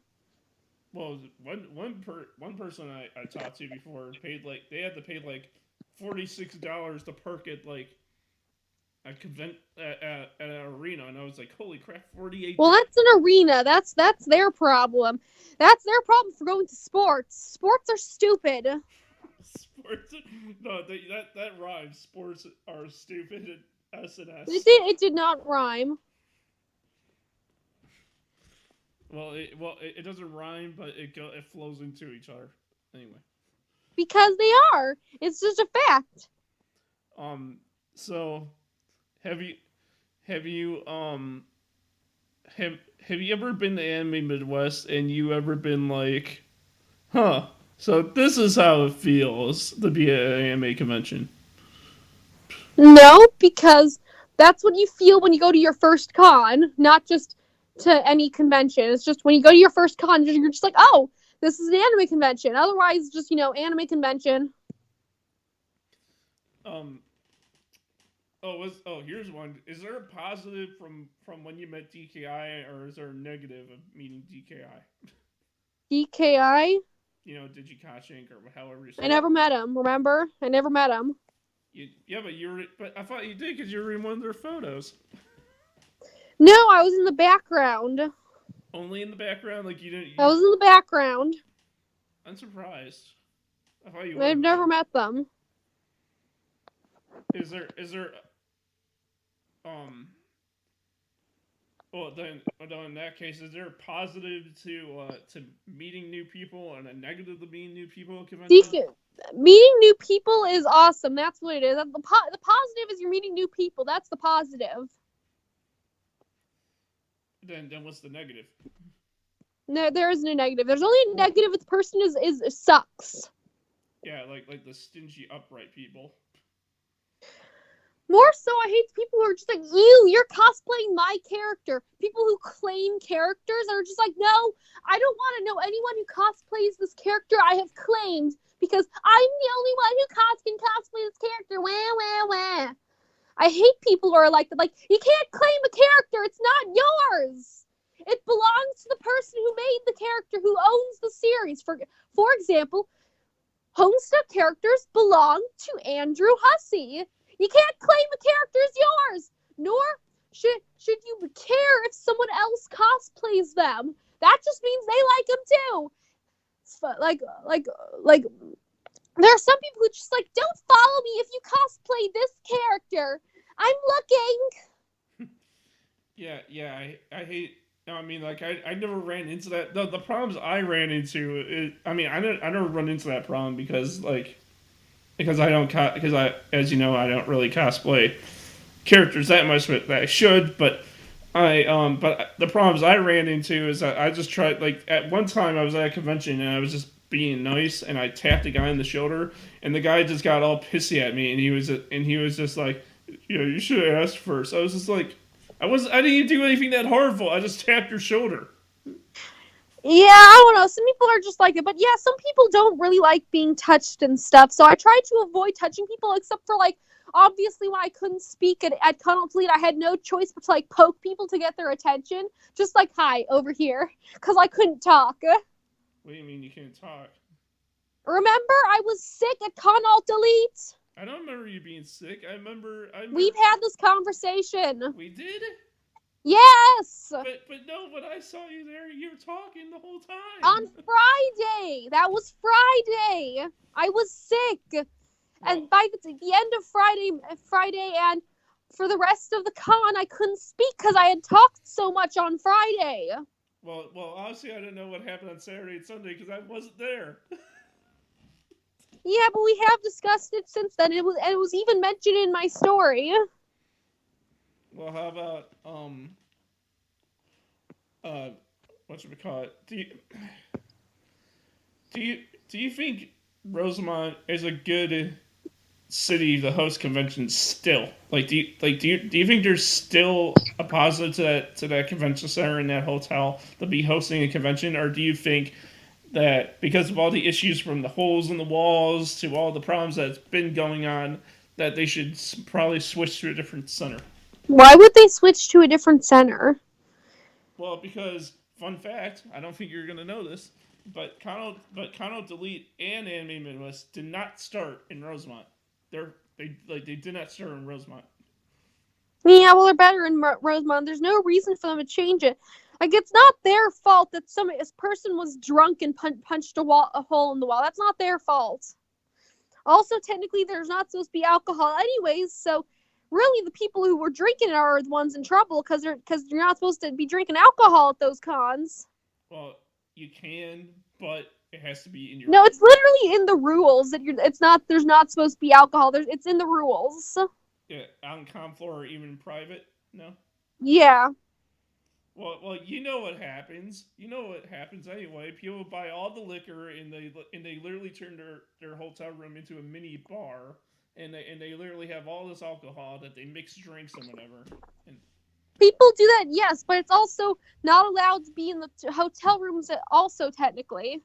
Speaker 1: Well, one person I talked to before they had to pay like $46 to park at like at an arena, and I was like, holy crap, $48.
Speaker 2: Well, that's an arena. That's their problem. That's their problem for going to sports. Sports are stupid.
Speaker 1: That rhymes. Sports are stupid at SNS.
Speaker 2: It did not rhyme.
Speaker 1: Well, it doesn't rhyme, but it flows into each other. Anyway.
Speaker 2: Because they are. It's just a fact.
Speaker 1: So have you ever been to Anime Midwest and you ever been like, huh, so this is how it feels to be at an anime convention?
Speaker 2: No, because that's what you feel when you go to your first con, not just to any convention. It's just when you go to your first con, you're just like, oh, this is an anime convention. Otherwise, just, anime convention.
Speaker 1: Here's one. Is there a positive from when you met DKI, or is there a negative of meeting DKI?
Speaker 2: DKI?
Speaker 1: Digikash Inc. or however you say
Speaker 2: I never met him, remember? I never met him.
Speaker 1: But I thought you did because you were in one of their photos.
Speaker 2: No, I was in the background.
Speaker 1: Only in the background? Like you didn't...
Speaker 2: I was in the background.
Speaker 1: I'm surprised. I thought you
Speaker 2: I've never met them.
Speaker 1: Is there well then in that case, is there a positive to meeting new people and a negative to meeting new people at convention?
Speaker 2: Meeting new people is awesome. That's what it is. The positive is you're meeting new people. That's the positive.
Speaker 1: Then what's the negative?
Speaker 2: No, there isn't a negative. There's only a negative if the person is sucks.
Speaker 1: Yeah, like the stingy upright people.
Speaker 2: also, I hate people who are just like, ew, you're cosplaying my character. People who claim characters are just like, no, I don't want to know anyone who cosplays this character I have claimed because I'm the only one who can cosplay this character. Wah, wah, wah. I hate people who are like that. Like, you can't claim a character. It's not yours. It belongs to the person who made the character, who owns the series. For example, Homestuck characters belong to Andrew Hussey. You can't claim a character as yours, nor should you care if someone else cosplays them. That just means they like them too. Like, there are some people who just like, don't follow me if you cosplay this character. I'm looking.
Speaker 1: Yeah, I hate. I mean, like, I never ran into that. The problems I ran into, I never run into that problem because I don't, as you know, I don't really cosplay characters that much that I should, but but the problems I ran into is that I just tried, like, at one time I was at a convention and I was just being nice and I tapped a guy on the shoulder and the guy just got all pissy at me and he was just like, you should have asked first. I was just like, I didn't even do anything that harmful. I just tapped your shoulder.
Speaker 2: Yeah, I don't know. Some people are just like it, but yeah, some people don't really like being touched and stuff. So I try to avoid touching people, except for like, obviously when I couldn't speak at Cuddle Delete, I had no choice but to like poke people to get their attention. Just like, hi, over here, because I couldn't talk.
Speaker 1: What do you mean you can't talk?
Speaker 2: Remember, I was sick at Cuddle Delete.
Speaker 1: I don't remember you being sick. I remember.
Speaker 2: We've had this conversation.
Speaker 1: We did?
Speaker 2: Yes!
Speaker 1: But no, when I saw you there, you were talking the whole time.
Speaker 2: On Friday! That was Friday! I was sick! Well, and by the end of Friday and for the rest of the con, I couldn't speak because I had talked so much on Friday.
Speaker 1: Well, honestly, I didn't know what happened on Saturday and Sunday because I wasn't there.
Speaker 2: Yeah, but we have discussed it since then. It was even mentioned in my story.
Speaker 1: Well, how about whatchamacallit? Do you think Rosemont is a good city to host conventions still? Like, do you think there's still a positive to that convention center and that hotel to be hosting a convention, or do you think that because of all the issues from the holes in the walls to all the problems that's been going on, that they should probably switch to a different center?
Speaker 2: Why would they switch to a different center?
Speaker 1: Well, because, fun fact, I don't think you're going to know this, but Kano Delete and Anime Midwest did not start in Rosemont. They did not start in Rosemont.
Speaker 2: Yeah, well, they're better in Rosemont. There's no reason for them to change it. Like, it's not their fault that this person was drunk and punched a hole in the wall. That's not their fault. Also, technically, there's not supposed to be alcohol anyways, so really the people who were drinking it are the ones in trouble because you're not supposed to be drinking alcohol at those cons.
Speaker 1: Well, you can, but it has to be in your...
Speaker 2: No, it's literally in the rules that there's not supposed to be alcohol. It's in the rules.
Speaker 1: Yeah, on com floor or even in private? No?
Speaker 2: Yeah.
Speaker 1: Well, you know what happens. You know what happens anyway. People buy all the liquor and they literally turn their hotel room into a mini bar, and they literally have all this alcohol that they mix drinks and whatever. And
Speaker 2: people do that, yes, but it's also not allowed to be in the hotel rooms. Also, technically,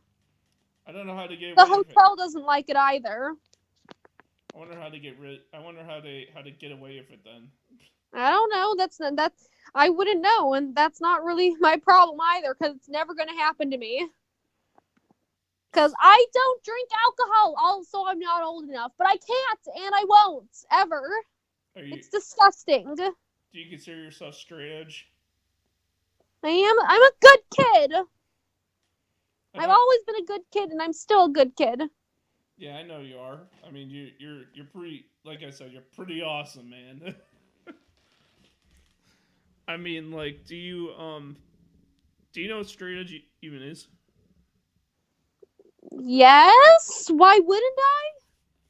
Speaker 1: I don't know how to get
Speaker 2: the hotel doesn't like it either.
Speaker 1: I wonder how to get away with it then.
Speaker 2: I don't know. I wouldn't know, and that's not really my problem either, because it's never going to happen to me. Because I don't drink alcohol, also I'm not old enough, but I can't, and I won't, ever. It's disgusting.
Speaker 1: Do you consider yourself straight edge?
Speaker 2: I'm a good kid. I've always been a good kid, and I'm still a good kid.
Speaker 1: Yeah, I know you are. I mean, you're pretty, like I said, you're pretty awesome, man. I mean, like, do you know what straight edge even is?
Speaker 2: Yes. Why wouldn't I?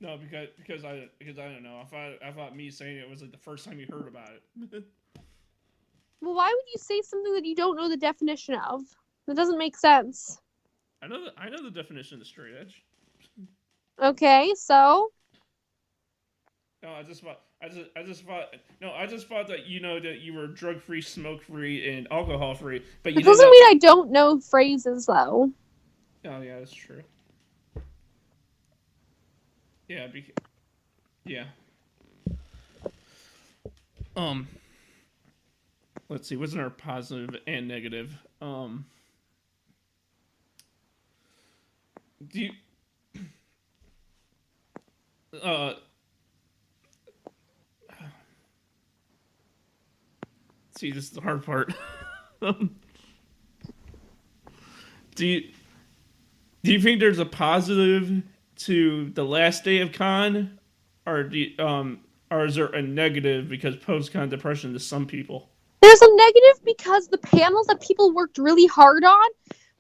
Speaker 1: No, because I don't know. I thought me saying it was like the first time you heard about it.
Speaker 2: Well, why would you say something that you don't know the definition of? That doesn't make sense.
Speaker 1: I know the definition of straight edge.
Speaker 2: Okay, so.
Speaker 1: No, I just thought that that you were drug free, smoke free, and alcohol free, but you
Speaker 2: It doesn't mean I don't know phrases though.
Speaker 1: Oh yeah, that's true. Yeah, yeah. Let's see. What's our positive and negative? Do you? See, this is the hard part. Do you think there's a positive to the last day of con, or or is there a negative because post-con depression to some people?
Speaker 2: There's a negative because the panels that people worked really hard on,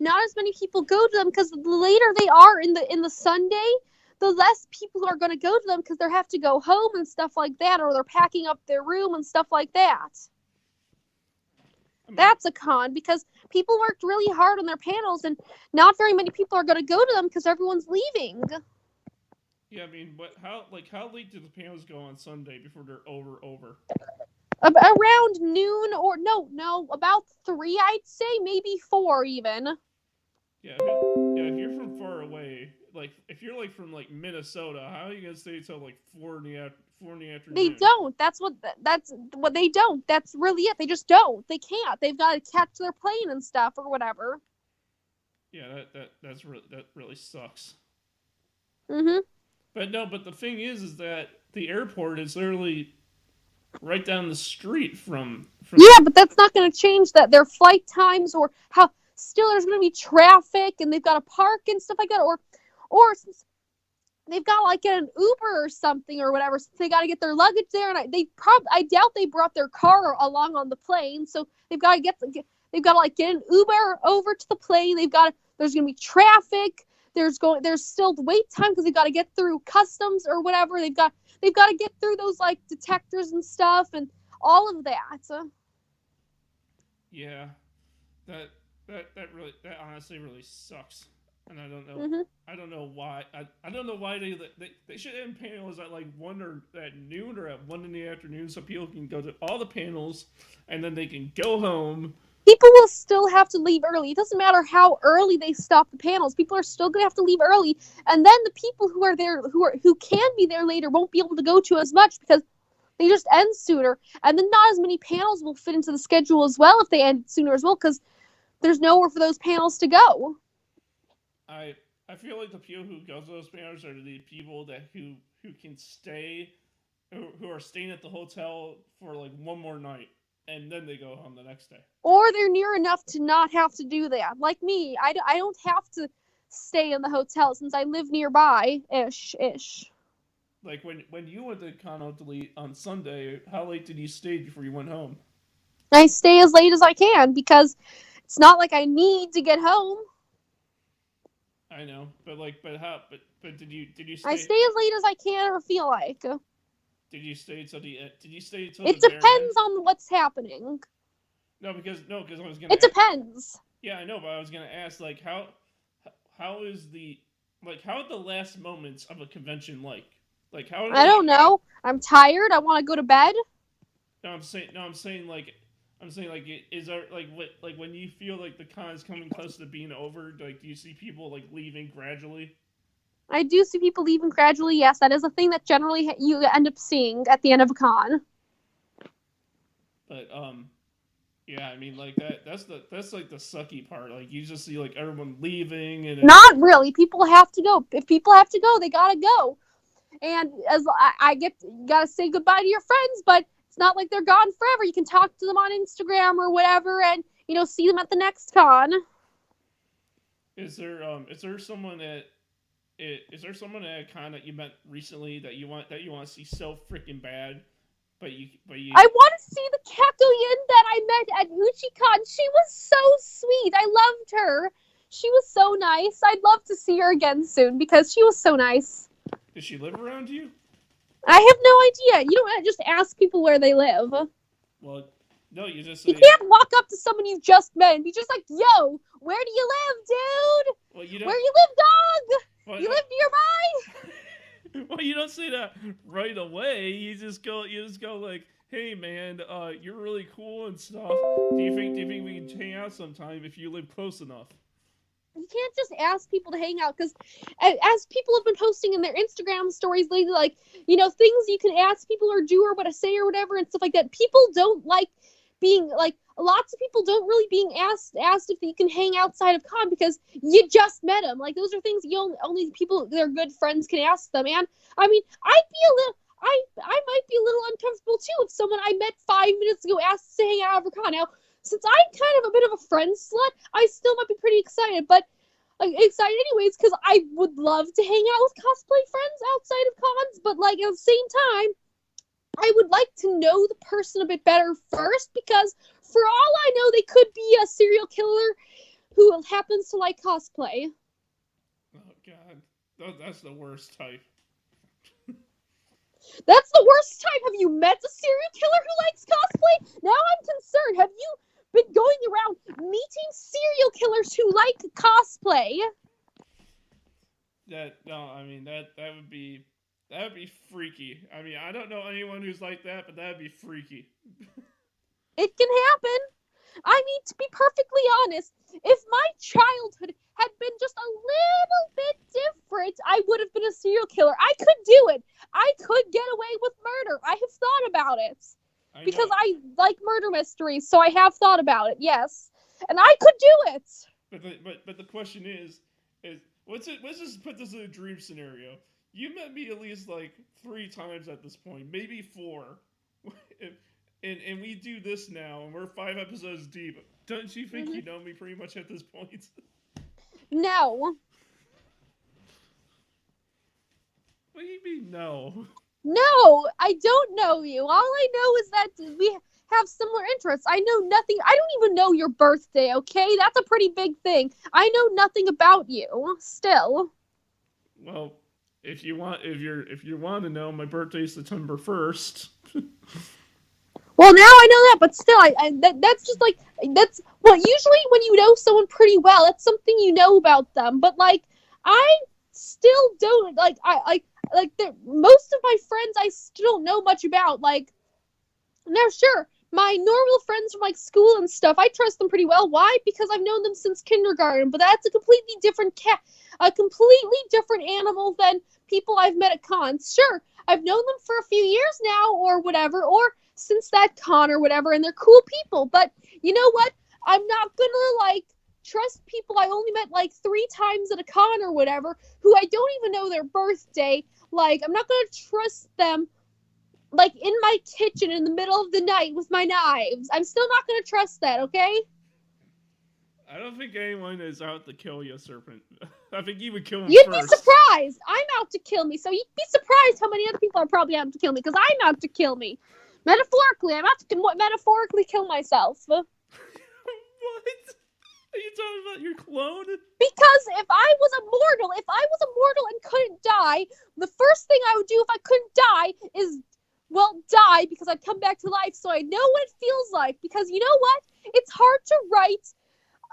Speaker 2: not as many people go to them because the later they are in the Sunday, the less people are going to go to them because they have to go home and stuff like that, or they're packing up their room and stuff like that. That's a con because people worked really hard on their panels and not very many people are going to go to them because everyone's leaving.
Speaker 1: Yeah, I mean, how late do the panels go on Sunday before they're over?
Speaker 2: Around noon or no, about 3, I'd say, maybe 4 even.
Speaker 1: Yeah, if you're from far away, like if you're like from like Minnesota, how are you gonna stay till like 4 in the afternoon?
Speaker 2: They don't. That's what they don't. That's really it. They just don't. They can't. They've got to catch their plane and stuff or whatever.
Speaker 1: Yeah, that really sucks.
Speaker 2: Mhm.
Speaker 1: But the thing is that the airport is literally right down the street from.
Speaker 2: Yeah, but that's not going to change that their flight times or how still there's going to be traffic and they've got to park and stuff like that, or since they've got to like get an Uber or something or whatever, so they got to get their luggage there, and I doubt they brought their car along on the plane, so they've got to get like get an Uber over to the plane. There's going to be traffic. There's still wait time because they've got to get through customs or whatever. They've got to get through those like detectors and stuff and all of that.
Speaker 1: Yeah, that honestly really sucks, and I don't know.
Speaker 2: Mm-hmm.
Speaker 1: I don't know why. I don't know why they should end panels at like 1 or at noon or at 1 in the afternoon so people can go to all the panels and then they can go home.
Speaker 2: People will still have to leave early. It doesn't matter how early they stop the panels. People are still going to have to leave early. And then the people who are there, who can be there later, won't be able to go to as much because they just end sooner. And then not as many panels will fit into the schedule as well if they end sooner as well because there's nowhere for those panels to go.
Speaker 1: I feel like the people who go to those panels are the people who can stay, who are staying at the hotel for like one more night. And then they go home the next day.
Speaker 2: Or they're near enough to not have to do that. Like me, I don't have to stay in the hotel since I live nearby, ish.
Speaker 1: Like when you went to Con Delete on Sunday, how late did you stay before you went home?
Speaker 2: I stay as late as I can because it's not like I need to get home.
Speaker 1: I know, but did you stay?
Speaker 2: I stay as late as I can or feel like.
Speaker 1: Did you stay till the? Did you stay till?
Speaker 2: It depends on what's happening.
Speaker 1: No, because I was gonna.
Speaker 2: It depends.
Speaker 1: Yeah, I know, but I was gonna ask like how are the last moments of a convention like? Like how?
Speaker 2: I don't know. I'm tired. I want to go to bed.
Speaker 1: I'm saying like is there like when you feel like the con is coming close to being over? Like, do you see people like leaving gradually?
Speaker 2: I do see people leaving gradually, yes. That is a thing that generally you end up seeing at the end of a con.
Speaker 1: But, yeah, I mean, like, that's like, the sucky part. Like, you just see, like, everyone leaving and...
Speaker 2: Not really. People have to go. If people have to go, they gotta go. And as you gotta say goodbye to your friends, but it's not like they're gone forever. You can talk to them on Instagram or whatever and, see them at the next con.
Speaker 1: Is there someone at a con that you met recently that you want to see so freaking bad, but you?
Speaker 2: I want to see the Kakuyin that I met at UchiCon. She was so sweet. I loved her. She was so nice. I'd love to see her again soon because she was so nice.
Speaker 1: Does she live around you?
Speaker 2: I have no idea. You don't just ask people where they live.
Speaker 1: Well, no, you just
Speaker 2: say... You can't walk up to someone you've just met and be just like, yo, where do you live, dude?
Speaker 1: Well,
Speaker 2: where you live, dog?
Speaker 1: Well,
Speaker 2: you live nearby?
Speaker 1: Well, you don't say that right away. You just go like, "Hey, man, you're really cool and stuff. Do you think we can hang out sometime if you live close enough?"
Speaker 2: You can't just ask people to hang out, because as people have been posting in their Instagram stories lately, like, things you can ask people or do or what to say or whatever and stuff like that. People don't like being like, lots of people don't really being asked if you can hang outside of con, because you just met them. Like, those are things only people that are good friends can ask them. And I mean, I might be a little uncomfortable too if someone I met 5 minutes ago asked to hang out over con. Now, since I'm kind of a bit of a friend slut, I still might be pretty excited, but excited anyways, because I would love to hang out with cosplay friends outside of cons, but like at the same time, I would like to know the person a bit better first, because for all I know, they could be a serial killer who happens to like cosplay.
Speaker 1: Oh God, that's the worst type.
Speaker 2: That's the worst type. Have you met a serial killer who likes cosplay? Now I'm concerned. Have you been going around meeting serial killers who like cosplay?
Speaker 1: That would be freaky. I mean, I don't know anyone who's like that, but that'd be freaky.
Speaker 2: It can happen. I mean, to be perfectly honest, if my childhood had been just a little bit different, I would have been a serial killer. I could do it. I could get away with murder. I have thought about it. Because I like murder mysteries, so I have thought about it, yes. And I could do it!
Speaker 1: But the question is let's just put this in a dream scenario. You met me at least like 3 times at this point, maybe 4. and we do this now, and we're 5 episodes deep. Don't you think you know me pretty much at this point?
Speaker 2: No.
Speaker 1: What do you mean, no?
Speaker 2: No, I don't know you. All I know is that we have similar interests. I know nothing. I don't even know your birthday, okay? That's a pretty big thing. I know nothing about you, still.
Speaker 1: Well, if you want to know, my birthday's September 1st.
Speaker 2: Well, now I know that, but still, that's just like, that's, well, usually when you know someone pretty well, that's something you know about them, but, like, I still don't, like, most of my friends I still don't know much about, like, now, sure, my normal friends from, like, school and stuff, I trust them pretty well. Why? Because I've known them since kindergarten, but that's a completely different animal than people I've met at cons. Sure, I've known them for a few years now, or whatever, or since that con or whatever, and they're cool people, but you know what? I'm not gonna, like, trust people I only met, like, 3 times at a con or whatever, who I don't even know their birthday. Like, I'm not gonna trust them, like, in my kitchen in the middle of the night with my knives. I'm still not gonna trust that, okay?
Speaker 1: I don't think anyone is out to kill you, Serpent. I think you would kill him
Speaker 2: You'd
Speaker 1: first.
Speaker 2: be surprised. I'm out to kill me, so you'd be surprised how many other people are probably out to kill me, because I'm out to kill me. Metaphorically, I'm out to metaphorically kill myself.
Speaker 1: What? Are you talking about your clone?
Speaker 2: Because if I was immortal and couldn't die, the first thing I would do if I couldn't die is, well, die, because I'd come back to life, so I know what it feels like. Because you know what? It's hard to write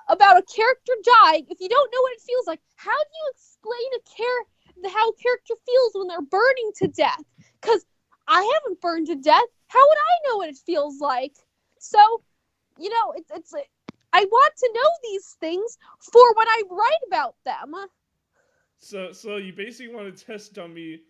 Speaker 2: about a character dying if you don't know what it feels like. How do you explain how a character feels when they're burning to death? Because I haven't burned to death. How would I know what it feels like? So, you know, it's I want to know these things for when I write about them.
Speaker 1: So you basically want to test dummy,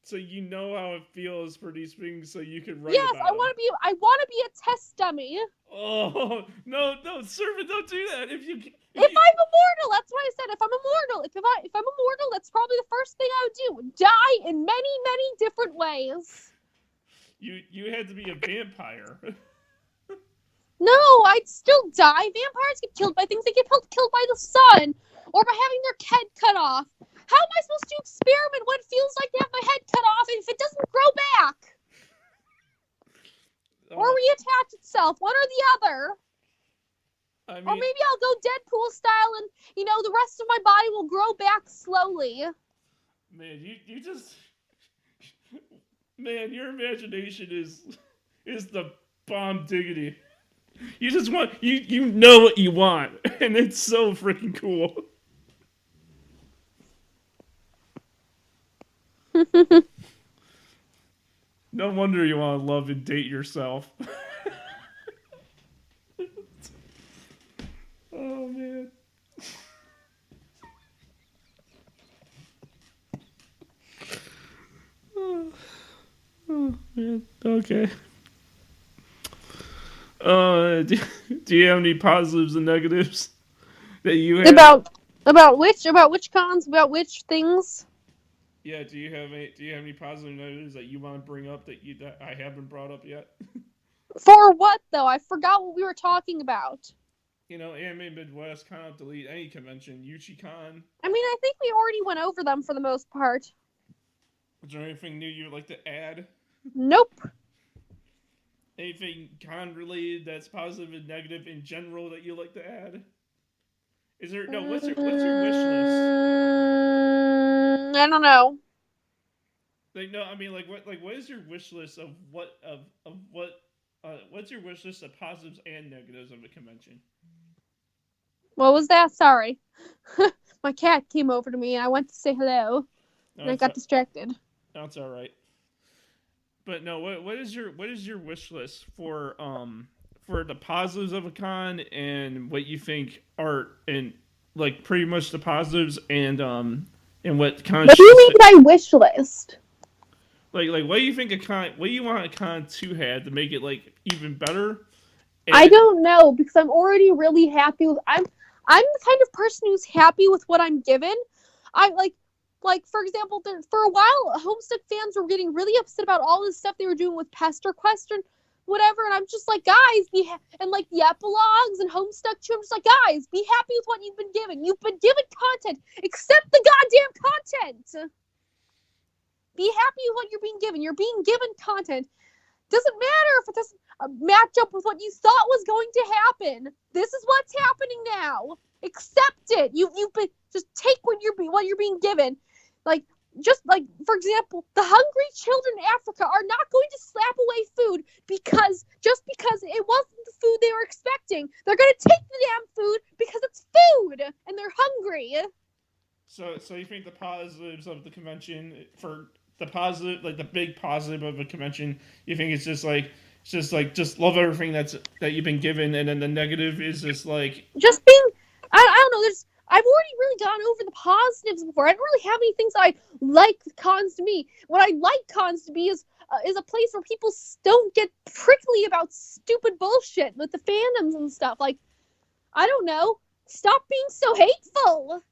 Speaker 1: so you know how it feels for these things, so you can write about
Speaker 2: Yes, I want to be a test dummy.
Speaker 1: Oh no, Servant, don't do that. If
Speaker 2: I'm immortal, that's what I said. If I'm immortal, if I'm immortal, that's probably the first thing I would do. Die in many, many different ways.
Speaker 1: You had to be a vampire.
Speaker 2: No, I'd still die. Vampires get killed by things. They get killed by the sun, or by having their head cut off. How am I supposed to experiment what it feels like to have my head cut off if it doesn't grow back? Or reattach itself, one or the other.
Speaker 1: I mean,
Speaker 2: or maybe I'll go Deadpool style and, you know, the rest of my body will grow back slowly.
Speaker 1: Man, you just... Man, your imagination is the bomb diggity. You just want... You know what you want, and it's so freaking cool. No wonder you want to love and date yourself. Oh, man. Oh, man. Okay. Do you have any positives and negatives that you have?
Speaker 2: About which cons? About which things?
Speaker 1: Yeah, do you have any positive negatives that you want to bring up that I haven't brought up yet?
Speaker 2: For what though? I forgot what we were talking about.
Speaker 1: Anime Midwest, Con Delete, any convention, UchiCon.
Speaker 2: I mean, I think we already went over them for the most part.
Speaker 1: Is there anything new you would like to add?
Speaker 2: Nope.
Speaker 1: Anything con related that's positive and negative in general that you like to add? Is there what's your wish list?
Speaker 2: I don't know.
Speaker 1: What is your wish list of what what's your wish list of positives and negatives of a convention?
Speaker 2: What was that? Sorry. My cat came over to me and I went to say hello. And I got distracted.
Speaker 1: That's all right. But no, what is your wish list for the positives of a con and what you think are and like pretty much the positives and what con?
Speaker 2: What do you mean by wish list?
Speaker 1: Like what do you think what do you want a con to have to make it like even better?
Speaker 2: I don't know because I'm already really happy with I'm the kind of person who's happy with what I'm given. I like for example, for a while, Homestuck fans were getting really upset about all this stuff they were doing with Pester Quest and whatever, and I'm just like, guys, and like the epilogues and Homestuck 2, I'm just like, guys, be happy with what you've been given. You've been given content. Accept the goddamn content. Be happy with what you're being given. You're being given content. Doesn't matter if it doesn't match up with what you thought was going to happen. This is what's happening now. Accept it. You've been just take what you're being given. Like, just like, for example, the hungry children in Africa are not going to slap away food because it wasn't the food they were expecting. They're going to take the damn food because it's food and they're hungry.
Speaker 1: So you think the positives of the convention for the positive, like the big positive of a convention, you think it's just love everything that you've been given, and then the negative is just like
Speaker 2: just being. I don't know. I've already really gone over the positives before. I don't really have any things I like cons to be. What I like cons to be is a place where people don't get prickly about stupid bullshit with the fandoms and stuff. Like, I don't know. Stop being so hateful.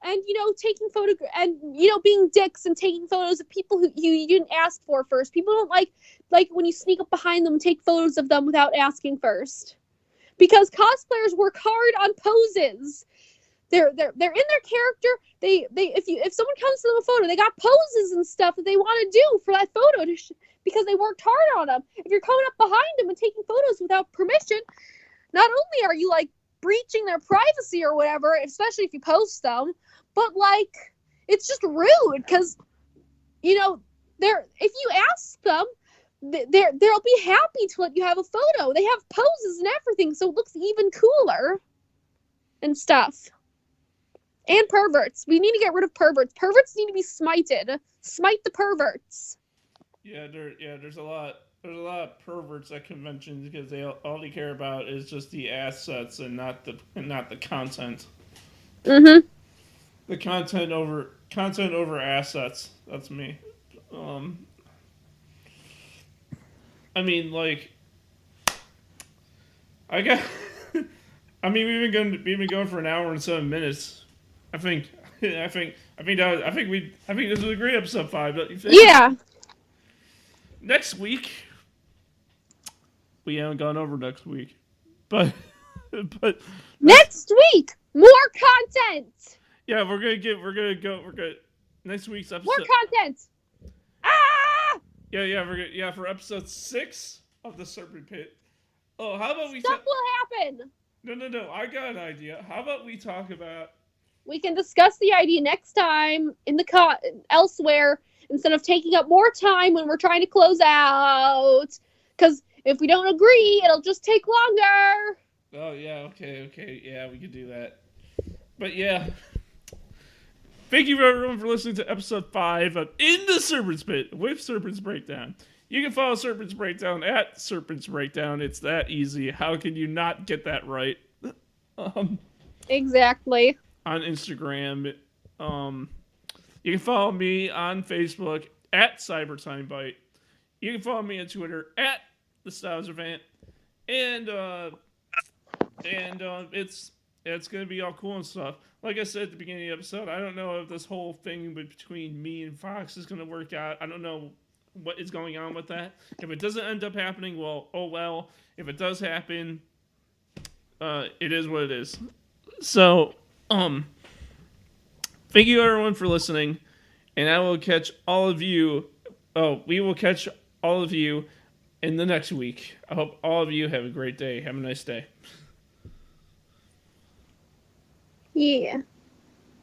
Speaker 2: And, taking photographs and, being dicks and taking photos of people who you didn't ask for first. People don't like when you sneak up behind them and take photos of them without asking first. Because cosplayers work hard on poses. They're in their character. If someone comes to them a photo, they got poses and stuff that they want to do for that photo because they worked hard on them. If you're coming up behind them and taking photos without permission, not only are you like breaching their privacy or whatever, especially if you post them, but like it's just rude because if you ask them, they'll be happy to let you have a photo. They have poses and everything, so it looks even cooler and stuff. And perverts. We need to get rid of perverts. Perverts need to be smited. Smite the perverts.
Speaker 1: Yeah, there's a lot of perverts at conventions because all they care about is just the assets and not the content.
Speaker 2: Mhm.
Speaker 1: The content over assets. That's me. I mean, like, we've been going for an hour and 7 minutes. I think this was a great episode 5. Don't you think?
Speaker 2: Yeah.
Speaker 1: Next week, we haven't gone over next week, but
Speaker 2: next week more content.
Speaker 1: Yeah, we're gonna next week's episode.
Speaker 2: More content.
Speaker 1: Yeah, for episode 6 of the Serpent Pit. Oh, how about we?
Speaker 2: Stuff will happen.
Speaker 1: No. I got an idea. How about we talk about?
Speaker 2: We can discuss the idea next time in the elsewhere instead of taking up more time when we're trying to close out. Because if we don't agree, it'll just take longer.
Speaker 1: Oh yeah, okay, yeah, we could do that. But yeah, Thank you everyone for listening to episode 5 of In the Serpents Pit with Serpents Breakdown. You can follow Serpents Breakdown at Serpents Breakdown. It's that easy. How can you not get that right?
Speaker 2: Exactly.
Speaker 1: On Instagram. You can follow me on Facebook at CyberTimeBite. You can follow me on Twitter at the Styles and it's gonna be all cool and stuff. Like I said at the beginning of the episode, I don't know if this whole thing between me and Fox is gonna work out. I don't know what is going on with that. If it doesn't end up happening, well, oh well. If it does happen, it is what it is. So, thank you everyone for listening, and I will catch all of you. Oh, we will catch all of you in the next week. I hope all of you have a great day. Have a nice day.
Speaker 2: Yeah.